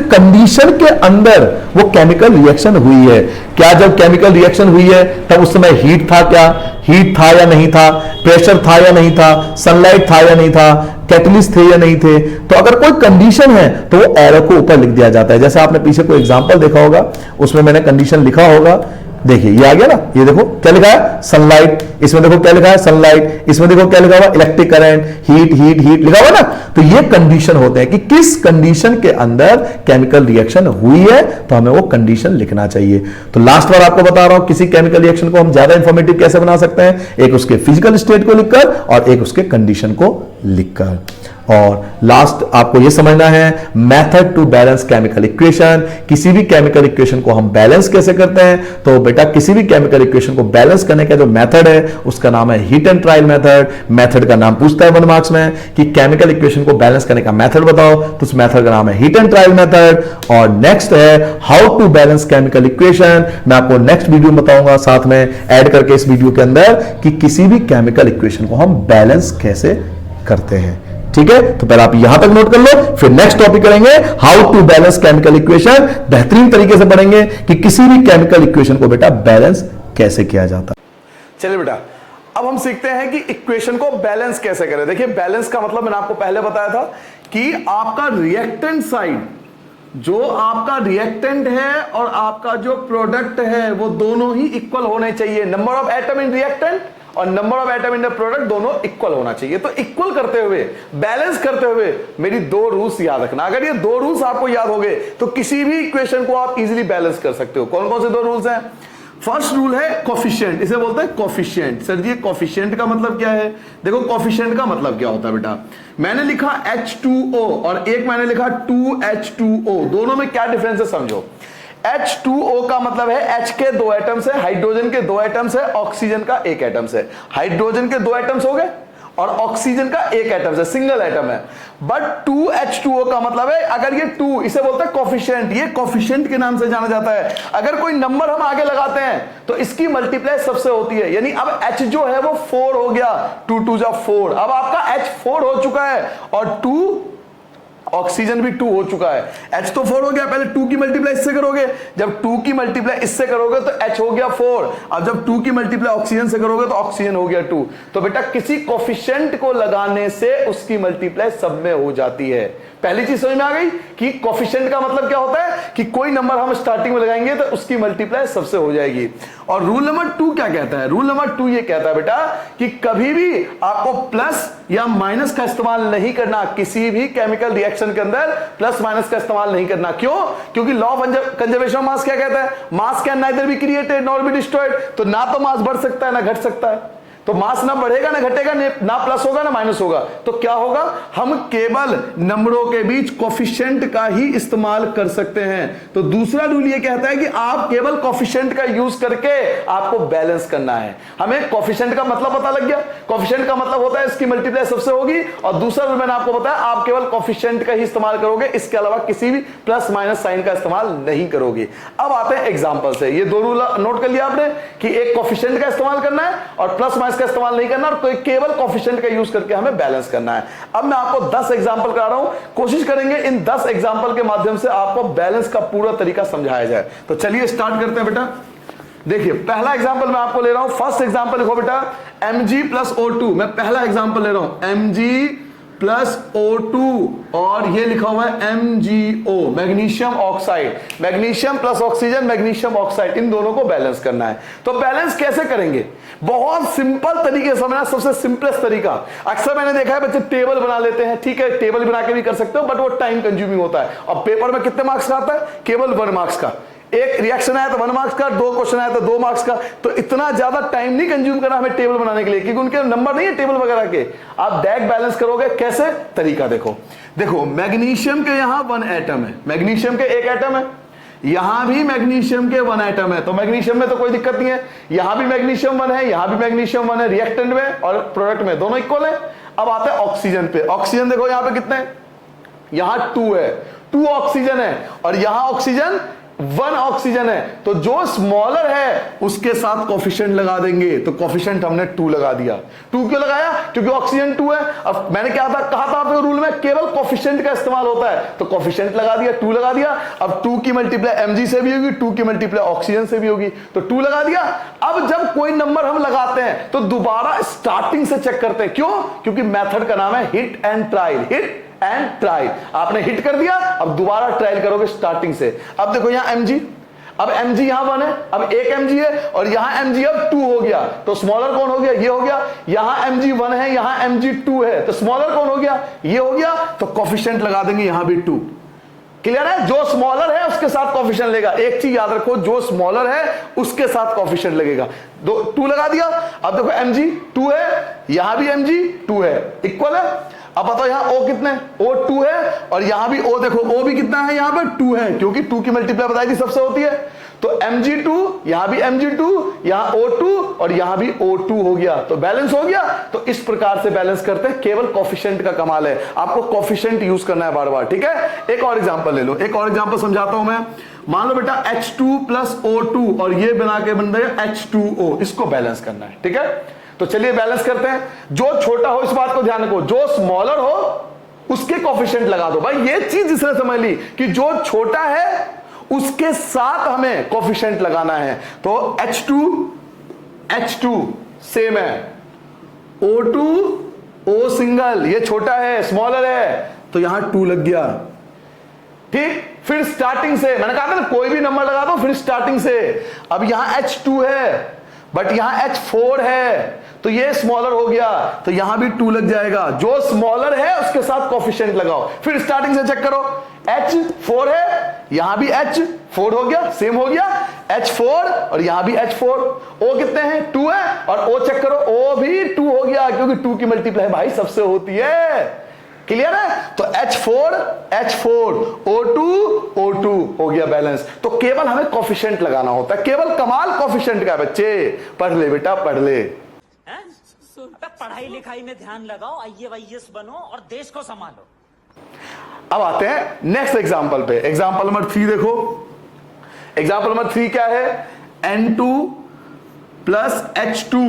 कंडीशन के अंदर वो केमिकल रिएक्शन हुई है। क्या जब केमिकल रिएक्शन हुई है तब उस समय हीट था, क्या हीट था या नहीं था, प्रेशर था या नहीं था, सनलाइट था या नहीं था, कैटलिस्ट थे या नहीं थे। तो अगर कोई कंडीशन है तो वो एरो को ऊपर लिख दिया जाता है। जैसे आपने पीछे कोई एग्जांपल देखा होगा, उसमें मैंने कंडीशन लिखा होगा, देखिए ये आ गया ना, ये देखो क्या लिखा है, सनलाइट, इसमें देखो क्या लिखा है, सनलाइट, इसमें देखो क्या लिखा हुआ, electric current, heat heat heat लिखा हुआ ना। तो ये कंडीशन होते हैं कि किस कंडीशन के अंदर केमिकल रिएक्शन हुई है, तो हमें वो कंडीशन लिखना चाहिए। तो लास्ट बार आपको बता रहा हूं, किसी केमिकल रिएक्शन को हम ज्यादा इंफॉर्मेटिव कैसे बना सकते हैं, एक उसके फिजिकल स्टेट को लिखकर और एक उसके कंडीशन को लिखकर। और लास्ट आपको यह समझना है method to balance chemical equation, किसी भी केमिकल इक्वेशन को हम बैलेंस कैसे करते हैं। तो बेटा किसी भी केमिकल इक्वेशन को बैलेंस करने का जो मेथड है उसका नाम है hit and trial method. Method का नाम पूछता है 1 मार्क्स में कि केमिकल इक्वेशन को बैलेंस करने का मेथड बताओ, तो उस मेथड का नाम है हीट एंड ट्रायल मेथड। और नेक्स्ट है how to balance chemical equation, मैं आपको नेक्स्ट वीडियो में बताऊंगा साथ में ऐड करके इस वीडियो के अंदर कि किसी भी केमिकल इक्वेशन को हम बैलेंस कैसे करते हैं। ठीक है, तो पहले आप यहां तक नोट कर लो, फिर नेक्स्ट टॉपिक करेंगे how to balance chemical equation. बेहतरीन तरीके से पढ़ेंगे कि किसी भी केमिकल इक्वेशन को बेटा बैलेंस कैसे किया जाता है। चलिए बेटा, अब हम सीखते हैं कि इक्वेशन को बैलेंस कैसे करें। देखिए बैलेंस का मतलब मैंने आपको पहले बताया था कि आपका रिएक्टेंट साइड, जो आपका रिएक्टेंट है और आपका जो प्रोडक्ट है वो दोनों ही इक्वल होने चाहिए। Number of atom in reactant और number of atom in the product दोनों इक्वल होना चाहिए। तो इक्वल करते हुए, बैलेंस करते हुए मेरी 2 रूल्स याद रखना। अगर ये 2 रूल्स आपको याद हो गए तो किसी भी इक्वेशन को आप इजीली बैलेंस कर सकते हो। कौन कौन से 2 रूल्स हैं? फर्स्ट रूल है कोफिशिएंट, इसे बोलते हैं कोफिशिएंट। सर जी कोफिशिएंट का मतलब क्या है? देखो कोफिशिएंट का मतलब क्या होता है बेटा, मैंने लिखा H2O और एक मैंने लिखा 2H2O, दोनों में क्या डिफरेंस है समझो। H2O का मतलब है H के 2 एटम्स है, हाइड्रोजन के 2 एटम्स है, ऑक्सीजन का 1 एटम्स है। हाइड्रोजन के 2 एटम्स हो गए और ऑक्सीजन का 1 एटम्स है, सिंगल एटम है। बट 2H2O का मतलब है, अगर ये 2, इसे बोलते हैं कोफिशिएंट, ये कोफिशिएंट के नाम से जाना जाता है। अगर कोई नंबर हम आगे लगाते हैं तो इसकी मल्टीप्लाई सबसे होती है, यानी अब H जो है वो 4 हो गया, 2 2 जा 4, अब आपका H 4 हो चुका है और 2 ऑक्सीजन भी 2 हो चुका है। H तो 4 हो गया, पहले 2 की मल्टीप्लाई इससे करोगे, जब 2 की मल्टीप्लाई इससे करोगे तो H हो गया 4, अब जब 2 की मल्टीप्लाई ऑक्सीजन से करोगे तो ऑक्सीजन हो गया 2। तो बेटा किसी कोफिशिएंट को लगाने से उसकी मल्टीप्लाई सब में हो जाती है। पहली चीज समझ में आ गई कि कोफिशिएंट का मतलब क्या होता है कि कोई नंबर हम स्टार्टिंग में लगाएंगे तो उसकी मल्टीप्लाई सबसे हो जाएगी। और रूल नंबर 2 क्या कहता है? रूल नंबर 2 ये कहता है बेटा कि कभी भी आपको प्लस या माइनस का इस्तेमाल नहीं करना, किसी भी केमिकल रिएक्शन के अंदर प्लस माइनस का इस्तेमाल नहीं करना। क्यों? क्योंकि law of conservation of mass क्या कहता है? मास can neither be created nor be destroyed. तो ना तो मास बढ़ सकता है ना घट सकता है, तो मास ना बढ़ेगा ना घटेगा, ना प्लस होगा ना माइनस होगा। तो क्या होगा? हम केवल नंबरों के बीच कोफिशिएंट का ही इस्तेमाल कर सकते हैं। तो दूसरा रूल ये कहता है कि आप केवल कोफिशिएंट का यूज करके आपको बैलेंस करना है। हमें कोफिशिएंट का मतलब पता लग गया, कोफिशिएंट का मतलब होता है इसकी मल्टीप्लाई सबसे होगी। और दूसरा रूल मैंने आपको बताया, आप केवल कोफिशिएंट का ही इस्तेमाल करोगे, इसके अलावा किसी भी प्लस माइनस साइन का इस्तेमाल नहीं करोगे। अब आते हैं एग्जाम्पल से। ये 2 रूल नोट कर लिया आपने कि एक कोफिशिएंट का इस्तेमाल करना है और प्लस माइनस का इस्तेमाल नहीं करना, और कोई केवल कोफिशिएंट का यूज करके हमें बैलेंस करना है। अब मैं आपको 10 एग्जांपल करा रहा हूं, कोशिश करेंगे इन 10 एग्जांपल के माध्यम से आपको बैलेंस का पूरा तरीका समझाया जाए। तो चलिए स्टार्ट करते हैं बेटा। देखिए पहला एग्जांपल मैं आपको ले रहा हूं, फर्स्ट एग्जांपल लिखो बेटा Mg+O2। मैं पहला एग्जांपल ले रहा हूं Mg+O2 और ये लिखा हुआ है MgO, magnesium oxide. Magnesium plus oxygen, magnesium oxide, इन दोनों को बैलेंस करना है। तो बैलेंस कैसे करेंगे? बहुत सिंपल तरीके से समझना, सबसे सिंपलेस्ट तरीका। अक्सर मैंने देखा है बच्चे टेबल बना लेते हैं, ठीक है टेबल बना के भी कर सकते हो, बट वो टाइम कंज्यूमिंग होता है। और पेपर में कितने मार्क्स का आता है? केवल 1 मार्क्स का। एक रिएक्शन आया तो 1 मार्क्स का, 2 क्वेश्चन आया तो 2 मार्क्स का। तो इतना ज्यादा टाइम नहीं कंज्यूम करना हमें टेबल बनाने के लिए, क्योंकि उनके नंबर नहीं है टेबल वगैरह के। आप डायरेक्ट बैलेंस करोगे। कैसे? तरीका देखो। देखो मैग्नीशियम के यहां 1 एटम है, मैग्नीशियम के 1 एटम है, यहां भी मैग्नीशियम के 1 एटम है, तो मैग्नीशियम में तो कोई दिक्कत नहीं है, यहां भी मैग्नीशियम 1 है, यहां भी मैग्नीशियम 1 है, रिएक्टेंट में और प्रोडक्ट में दोनों इक्वल है। अब आते हैं ऑक्सीजन पे। ऑक्सीजन देखो यहां पे कितने हैं, यहां 2 है, 2 ऑक्सीजन है और यहां ऑक्सीजन 1 ऑक्सीजन है, तो जो स्मॉलर है उसके साथ कोफिशिएंट लगा देंगे, तो कोफिशिएंट हमने 2 लगा दिया। 2 क्यों लगाया, क्योंकि ऑक्सीजन 2 है। अब मैंने क्या था, कहा था आपको रूल में केवल कोफिशिएंट का इस्तेमाल होता है, तो कोफिशिएंट लगा दिया, 2 लगा दिया। अब 2 की मल्टीप्लाई mg से भी होगी, 2 की मल्टीप्लाई ऑक्सीजन से भी होगी, तो 2 लगा दिया। अब जब कोई नंबर हम लगाते हैं तो दोबारा स्टार्टिंग से चेक करते हैं, क्यों, क्योंकि मेथड का नाम है hit and trial, hit and trial. आपने हिट कर दिया, अब दोबारा ट्रायल करोगे स्टार्टिंग से। अब देखो यहां mg, अब mg यहां 1 है, अब 1 mg है और यहां mg अब 2 हो गया, तो स्मॉलर कौन हो गया, ये हो गया। यहां mg 1 है, यहां mg 2 है, तो स्मॉलर कौन हो गया, ये हो गया, तो कोफिशिएंट लगा देंगे यहां भी 2। क्लियर है, जो स्मॉलर है उसके साथ कोफिशिएंट लगेगा। एक चीज याद रखो, जो स्मॉलर है उसके साथ कोफिशिएंट लगेगा। 2 लगा दिया। अब देखो mg 2 है, यहां भी mg 2 है, इक्वल है। अब बताओ यहां O कितने, O 2 है और यहां भी O, देखो O भी कितना है, यहां पर 2 है, क्योंकि 2 की मल्टीप्लाई बताई थी सबसे होती है। तो mg2, यहां भी mg2, यहां O2 और यहां भी O2 हो गया, तो बैलेंस हो गया। तो इस प्रकार से बैलेंस करते हैं, केवल कोफिशिएंट का कमाल है, आपको कोफिशिएंट यूज करना है बार बार, ठीक है। एक और एग्जांपल ले लो, एक और एग्जांपल समझाता हूं मैं। मान लो बेटा H2 प्लस O2 और ये बना के बन जाएगा H2O, इसको बैलेंस करना है, ठीक है। तो चलिए बैलेंस करते हैं। जो छोटा हो, इस बात को ध्यान रखो, जो स्मॉलर हो उसके कोफिशिएंट लगा दो। भाई ये चीज जिसने समझ ली कि जो छोटा है उसके साथ हमें कोफिशिएंट लगाना है, तो H2 सेम है, O2 O सिंगल, ये छोटा है, स्मॉलर है, तो यहां 2 लग गया, ठीक। फिर स्टार्टिंग से मैंने कहा था ना, कोई भी नंबर लगा दो फिर स्टार्टिंग से। अब यहां H2 है बट यहां H4 है, तो ये स्मॉलर हो गया, तो यहां भी 2 लग जाएगा। जो स्मॉलर है उसके साथ कोफिशिएंट लगाओ। फिर स्टार्टिंग से चेक करो, H4 है, यहां भी H4 हो गया, सेम हो गया, H4 और यहां भी H4। O कितने हैं, 2 है, और O चेक करो, O भी 2 हो गया, क्योंकि 2 की मल्टीप्लाई भाई सबसे होती है। क्लियर है, तो H4 O2 हो गया बैलेंस। तो केवल हमें कोफिशिएंट लगाना होता है, केवल कमाल कोफिशिएंट का। बच्चे पढ़ ले बेटा, पढ़ ले। पढ़ाई लिखाई में ध्यान लगाओ, IAS बनो और देश को संभालो। अब आते हैं नेक्स्ट एग्जांपल पे। एग्जांपल नंबर 3 देखो। एग्जांपल नंबर 3 क्या है, N2 plus H2,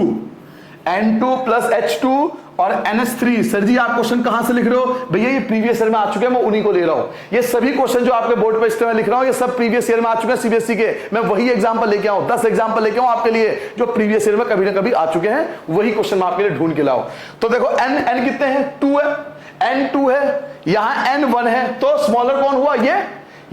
N2 plus H2 और NH3। सर जी आप क्वेश्चन कहां से लिख रहे हो, भैया ये प्रीवियस ईयर में आ चुके हैं, मैं उन्हीं को ले रहा हूं। ये सभी क्वेश्चन जो आपके बोर्ड पे इस तरह लिख रहा हूं, ये सब प्रीवियस ईयर में आ चुके हैं सीबीएसई के। मैं वही एग्जांपल लेके आऊं, 10 एग्जांपल लेके आऊं आपके लिए, जो प्रीवियस ईयर में कभी ना कभी आ चुके हैं, वही क्वेश्चन मैं आपके लिए ढूंढ के लाऊं। तो देखो N कितने हैं, 2 है, N2 है, यहां N1 है, तो स्मॉलर कौन हुआ, ये।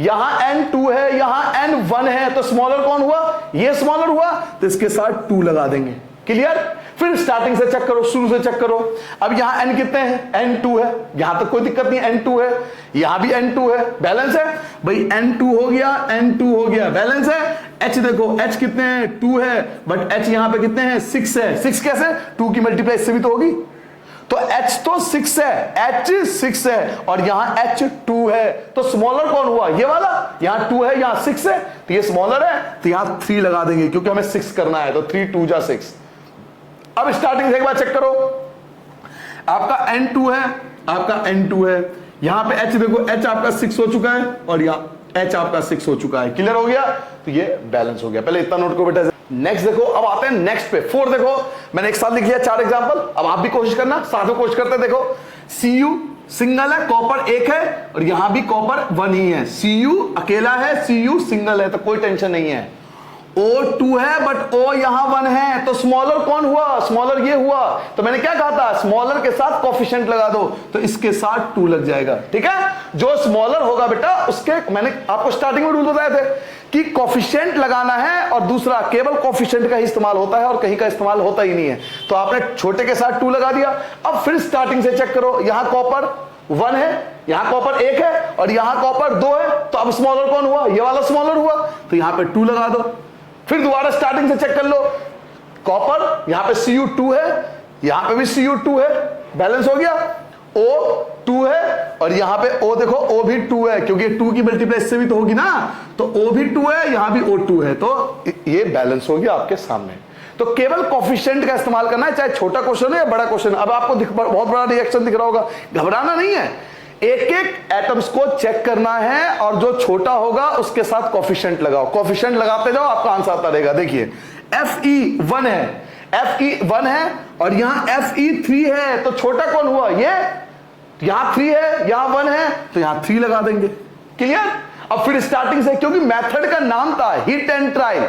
यहां N2 है, यहां N1 है, तो स्मॉलर कौन हुआ, ये स्मॉलर हुआ, तो इसके साथ 2 लगा देंगे। क्लियर। फिर स्टार्टिंग से चेक करो, शुरू से चेक करो। अब यहां N कितने हैं, N2 है, यहां तक कोई दिक्कत नहीं, N2 है, यहां भी N2 है, बैलेंस है भाई। N2 हो गया, N2 हो गया, बैलेंस है। H देखो, H कितने हैं, 2 है, बट H यहां पे कितने हैं, 6 है। 6 कैसे, 2 की मल्टीप्लाई इससे भी तो होगी, तो H तो 6 है, H 6 है और यहां H2 है, तो स्मॉलर कौन हुआ, ये वाला। यहां 2 है, यहां 6 है, तो ये स्मॉलर है, तो यहां 3 लगा देंगे, क्योंकि हमें 6 करना है, तो 3 2 जा 6। अब स्टार्टिंग से एक बार चेक करो, आपका N2 है, आपका N2 है, यहां पे H देखो, H आपका 6 हो चुका है और यहां H आपका 6 हो चुका है। क्लियर हो गया, तो ये बैलेंस हो गया। पहले इतना नोट को बेटा। नेक्स्ट देखो, अब आते हैं नेक्स्ट पे। 4 देखो, मैंने एक साथ लिख लिया 4 एग्जांपल, अब आप भी कोशिश करना, साथ में कोशिश करते हैं। देखो Cu सिंगल है, कॉपर 1 है और यहां भी कॉपर 1 ही है। Cu अकेला है, Cu सिंगल है, तो कोई टेंशन नहीं है। O2 है बट O यहां 1 है, तो स्मॉलर कौन हुआ, स्मॉलर ये हुआ। तो मैंने क्या कहा था, स्मॉलर के साथ कोफिशिएंट लगा दो, तो इसके साथ 2 लग जाएगा। ठीक है, जो स्मॉलर होगा बेटा उसके, मैंने आपको स्टार्टिंग में रूल बताए थे कि कोफिशिएंट लगाना है, और दूसरा केवल कोफिशिएंट का ही इस्तेमाल होता है और कहीं का इस्तेमाल होता ही नहीं है। तो आपने छोटे के साथ 2 लगा दिया। अब फिर स्टार्टिंग से चेक करो, यहां कॉपर 1 है, यहां कॉपर 1 है और यहां कॉपर 2 है, तो अब स्मॉलर कौन हुआ, ये वाला स्मॉलर हुआ, तो यहां पे 2 लगा दो। फिर दोबारा स्टार्टिंग से चेक कर लो, कॉपर यहां पे Cu2 है, यहां पे भी Cu2 है, बैलेंस हो गया। O2 है और यहां पे O देखो O भी 2 है क्योंकि 2 की मल्टीप्लाई इससे भी तो होगी ना, तो O भी 2 है, यहां भी O2 है, तो ये बैलेंस हो गया आपके सामने। तो केवल कोफिशिएंट का इस्तेमाल करना है, चाहे छोटा क्वेश्चन है या बड़ा क्वेश्चन। अब आपको बहुत बड़ा रिएक्शन दिख रहा होगा, घबराना नहीं है, एक एक एटम्स को चेक करना है और जो छोटा होगा उसके साथ कोफिशिएंट लगाओ, कोफिशिएंट लगाते जाओ, आपका आंसर आता रहेगा। देखिए Fe1 है, Fe1 है और यहां Fe3 है, तो छोटा कौन हुआ ये, यहां 3 है यहां 1 है, तो यहां 3 लगा देंगे। क्लियर? अब फिर स्टार्टिंग से, क्योंकि मेथड का नाम था hit and trial,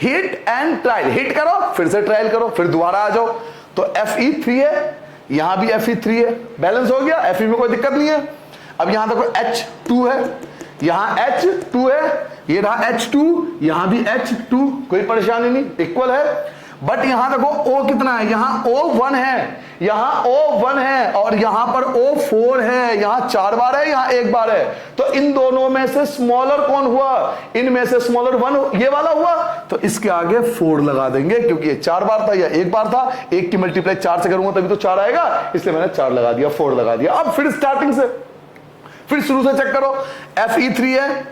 hit and trial, hit करो फिर से ट्रायल करो फिर दोबारा आ जाओ। तो Fe3 है, यहां भी Fe3 है, बैलेंस हो गया, Fe में कोई दिक्कत नहीं है। अब यहां देखो H2 है, यहां H2 है, ये रहा H2, यहां भी H2, कोई परेशानी नहीं, इक्वल है। बट यहां देखो O कितना है, यहां O1 है, यहां O1 है और यहां पर O4 है, यहां 4 बार है, यहां 1 बार है, तो इन दोनों में से स्मॉलर कौन हुआ, इनमें से स्मॉलर 1 ये वाला हुआ, तो इसके आगे 4 लगा देंगे क्योंकि ये 4 बार था या 1 बार था, 1 की मल्टीप्लाई 4 से करूंगा तभी तो 4 आएगा, इसलिए मैंने 4 लगा दिया, 4 लगा दिया। अब फिर स्टार्टिंग से, फिर शुरू से चेक करो, Fe3 है,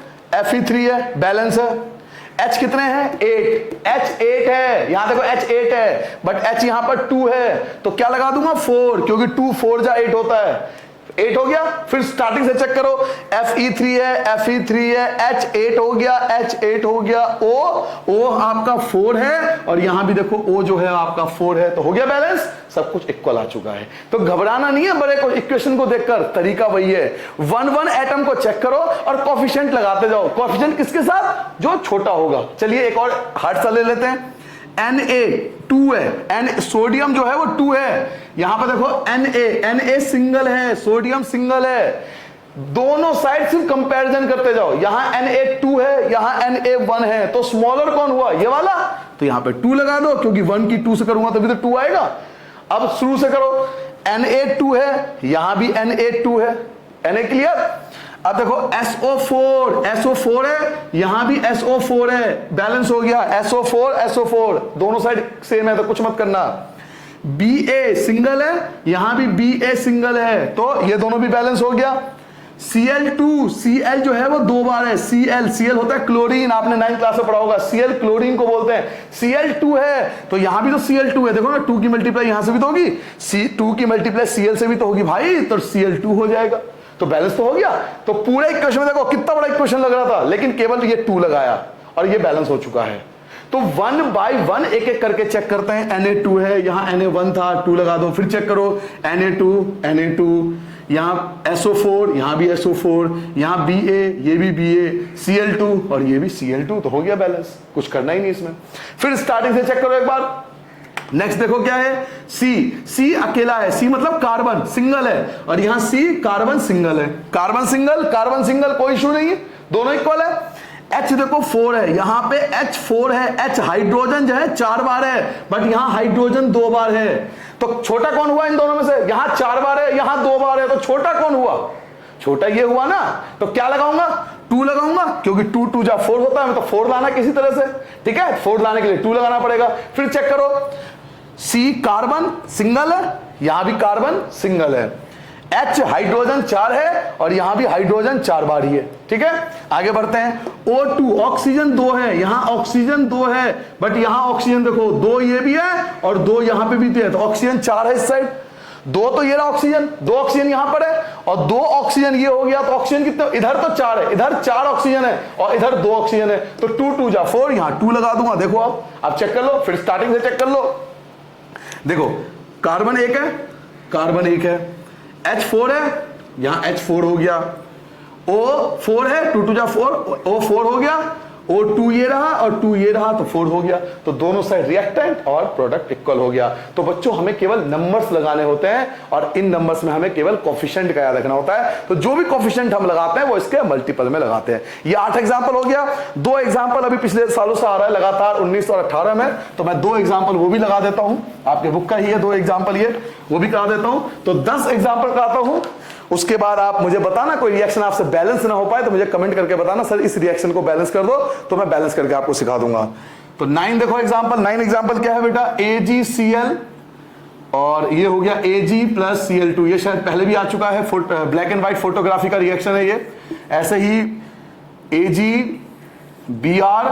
Fe3 है, बैलेंस है। H कितने हैं, 8, H8 है, यहां देखो H8 है, बट H यहां पर 2 है, तो क्या लगा दूंगा 4, क्योंकि 2 4 जा 8 होता है, 8 हो गया। फिर स्टार्टिंग से चेक करो, Fe3 है, Fe3 है, H8 हो गया, H8 हो गया, O आपका 4 है और यहां भी देखो O जो है आपका 4 है, तो हो गया बैलेंस, सब कुछ इक्वल आ चुका है। तो घबराना नहीं है बड़े इक्वेशन को देखकर, तरीका वही है, 1 एटम को चेक करो और कोफिशिएंट लगाते जाओ। कोफिशिएंट किसके साथ, जो छोटा होगा। चलिए एक और हार्ड सा ले लेते हैं, Na2 है, सोडियम जो है वो 2 है, यहां पर देखो Na सिंगल है, सोडियम सिंगल है, दोनों साइड सिर्फ कंपैरिजन करते जाओ, यहां Na2 है, यहां Na1 है, तो स्मॉलर कौन हुआ, ये वाला, तो यहां पे 2 लगा दो क्योंकि 1 की 2 से करूंगा तभी तो 2 आएगा। अब शुरू से करो, Na2 है, यहां भी Na2 है, Na क्लियर। अब देखो SO4 है, यहां भी SO4 है, बैलेंस हो गया, SO4 दोनों साइड सेम है तो कुछ मत करना। Ba सिंगल है, यहां भी Ba सिंगल है, तो ये दोनों भी बैलेंस हो गया। Cl जो है वो 2 बार है, Cl होता है क्लोरीन, आपने 9th क्लास में पढ़ा होगा, Cl क्लोरीन को बोलते हैं। Cl2 है, तो यहां भी तो Cl2 है, देखो ना 2 की मल्टीप्लाई यहां से भी तो होगी, 2 की मल्टीप्लाई Cl से भी तो होगी भाई, तो Cl2 हो जाएगा, तो बैलेंस तो हो गया। तो पूरे इक्वेशन में देखो कितना बड़ा इक्वेशन लग रहा था, लेकिन केवल ये 2 लगाया और ये बैलेंस हो चुका है। तो 1 बाय 1 एक एक करके चेक करते हैं। Na2 है, यहां Na1 था, 2 लगा दो, फिर चेक करो, Na2, यहां SO4, यहां भी SO4, यहां Ba, ये भी Ba, Cl2 और ये भी Cl2, तो हो गया बैलेंस, कुछ करना ही नहीं इसमें। फिर स्टार्टिंग से चेक करो एक बार। नेक्स्ट देखो क्या है, C अकेला है, C मतलब कार्बन सिंगल है, और यहां C कार्बन सिंगल है, कार्बन सिंगल कोई इशू नहीं है, दोनों इक्वल है। H देखो 4 है, यहां पे H4 है, H हाइड्रोजन जो है 4 बार है, बट यहां हाइड्रोजन 2 बार है, तो छोटा कौन हुआ इन दोनों में से, यहां 4 बार है, यहां 2 बार है, तो छोटा कौन हुआ, छोटा ये हुआ ना, तो क्या लगाऊंगा, 2 लगाऊंगा, क्योंकि 2 जा 4 होता है, तो 4 लाना किसी तरह से, ठीक है, 4 लाने के लिए 2 लगाना पड़ेगा। फिर चेक करो, C कार्बन सिंगल है, यहां भी कार्बन सिंगल है, H हाइड्रोजन 4 है और यहां भी हाइड्रोजन 4 बार ही है, ठीक है। आगे बढ़ते हैं, O2 ऑक्सीजन 2 है, यहां ऑक्सीजन 2 है, बट यहां ऑक्सीजन देखो 2 ये भी है और 2 यहां पे भी है, तो ऑक्सीजन 4 है इस साइड, 2 तो ये रहा ऑक्सीजन, 2 ऑक्सीजन यहां पर है और 2 ऑक्सीजन ये हो गया, तो ऑक्सीजन कितने, इधर तो 4 है, इधर 4 ऑक्सीजन है और इधर 2 ऑक्सीजन है, तो 2 जा 4, यहां 2 लगा दूंगा। देखो आप चेक कर लो, फिर स्टार्टिंग से चेक कर लो, देखो कार्बन 1 है, H4 है, यहां H4 हो गया, O4 है, 2 जा 4, O4 हो गया, O2 ये रहा और 2 ये रहा, तो 4 हो गया, तो दोनों साइड रिएक्टेंट और प्रोडक्ट इक्वल हो गया। तो बच्चों हमें केवल नंबर्स लगाने होते हैं और इन नंबर्स में हमें केवल कोफिशिएंट का याद रखना होता है, तो जो भी कोफिशिएंट हम लगाते हैं वो इसके मल्टीपल में लगाते हैं। ये 8 एग्जाम्पल हो गया, 2 एग्जाम्पल अभी पिछले सालों से आ रहा है लगातार 19 और 18 में, तो मैं 2 एग्जाम्पल वो भी लगा देता हूं, आपके बुक का ही है 2 एग्जाम्पल, ये वो भी करा देता हूं, तो 10 एग्जाम्पल कराता हूं। उसके बाद आप मुझे बताना, कोई रिएक्शन आपसे बैलेंस ना हो पाए तो मुझे कमेंट करके बताना, सर इस रिएक्शन को बैलेंस कर दो, तो मैं बैलेंस करके आपको सिखा दूंगा। तो 9 देखो एग्जांपल, 9 एग्जांपल क्या है बेटा, AgCl और ये हो गया Ag प्लस Cl2, ये शायद पहले भी आ चुका है, ब्लैक एंड व्हाइट फोटोग्राफी का रिएक्शन है ये। ऐसे ही AgBr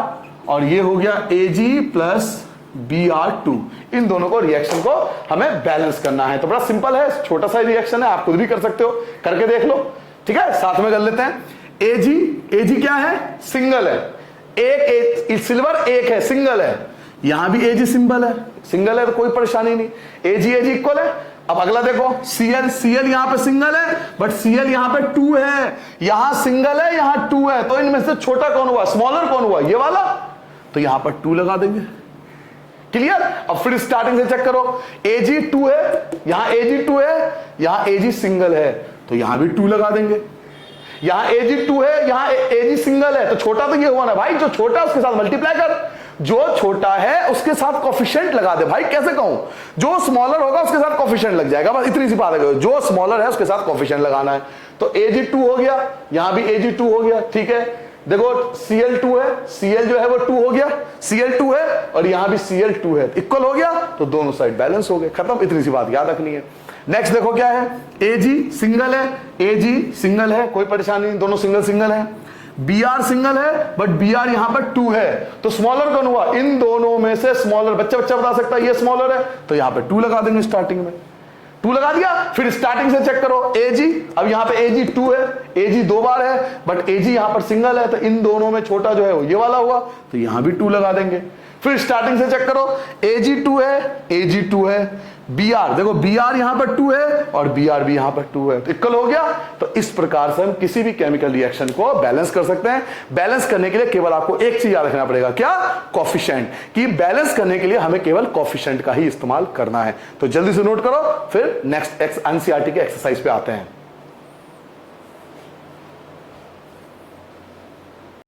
और ये हो गया Ag प्लस Br2, इन दोनों को रिएक्शन को हमें बैलेंस करना है। तो बड़ा सिंपल है, छोटा सा रिएक्शन है, आप खुद भी कर सकते हो, करके देख लो, ठीक है। साथ में कर लेते हैं। Ag क्या है, सिंगल है, एक सिल्वर एक है, सिंगल है, यहां भी Ag सिंगल है तो कोई परेशानी नहीं, Ag इक्वल है। अब अगला देखो Cl यहां पे सिंगल है बट Cl यहां पे 2 है, यहां सिंगल है यहां 2 है, तो इनमें से छोटा कौन हुआ, स्मॉलर कौन हुआ, ये वाला, तो यहां पर 2 लगा देंगे। क्लियर। अब फिर स्टार्टिंग से चेक करो, Ag 2 है, यहां Ag 2 है, यहां Ag सिंगल है, तो यहां भी 2 लगा देंगे। यहां Ag 2 है, यहां Ag सिंगल है, तो छोटा तो ये हुआ ना भाई, जो छोटा है उसके साथ मल्टीप्लाई कर, जो छोटा है उसके साथ कोफिशिएंट लगा दे। भाई कैसे कहूं, जो स्मॉलर होगा उसके साथ कोफिशिएंट लग जाएगा, बस इतनी सी बात है, जो स्मॉलर है उसके साथ कोफिशिएंट लगाना है। तो Ag 2 हो गया, यहां भी Ag 2 हो गया, ठीक है। देखो Cl2 है, Cl जो है वो 2 हो गया, Cl2 है और यहां भी Cl2 है, इक्वल हो गया, तो दोनों साइड बैलेंस हो गए, खत्म। इतनी सी बात याद रखनी है। नेक्स्ट देखो क्या है, Ag सिंगल है, Ag सिंगल है, कोई परेशानी नहीं, दोनों सिंगल है। Br सिंगल है बट Br यहां पर 2 है, तो स्मॉलर कौन हुआ, इन दोनों में से स्मॉलर, बच्चा बता सकता है ये स्मॉलर है, तो यहां पर 2 लगा देंगे, स्टार्टिंग में 2 लगा दिया। फिर स्टार्टिंग से चेक करो Ag, अब यहां पे Ag 2 है, Ag 2 बार है बट Ag यहां पर सिंगल है, तो इन दोनों में छोटा जो है वो ये वाला हुआ, तो यहां भी 2 लगा देंगे। फिर स्टार्टिंग से चेक करो, Ag 2 है, Ag 2 है, Br देखो Br यहां पर 2 है और Br भी यहां पर 2 है, तो इक्वल हो गया। तो इस प्रकार से हम किसी भी केमिकल रिएक्शन को बैलेंस कर सकते हैं। बैलेंस करने के लिए केवल आपको एक चीज याद रखना पड़ेगा, क्या, कोफिशिएंट, कि बैलेंस करने के लिए हमें केवल कोफिशिएंट का ही इस्तेमाल करना है। तो जल्दी से नोट करो, फिर नेक्स्ट एनसीईआरटी के एक्सरसाइज पे आते हैं।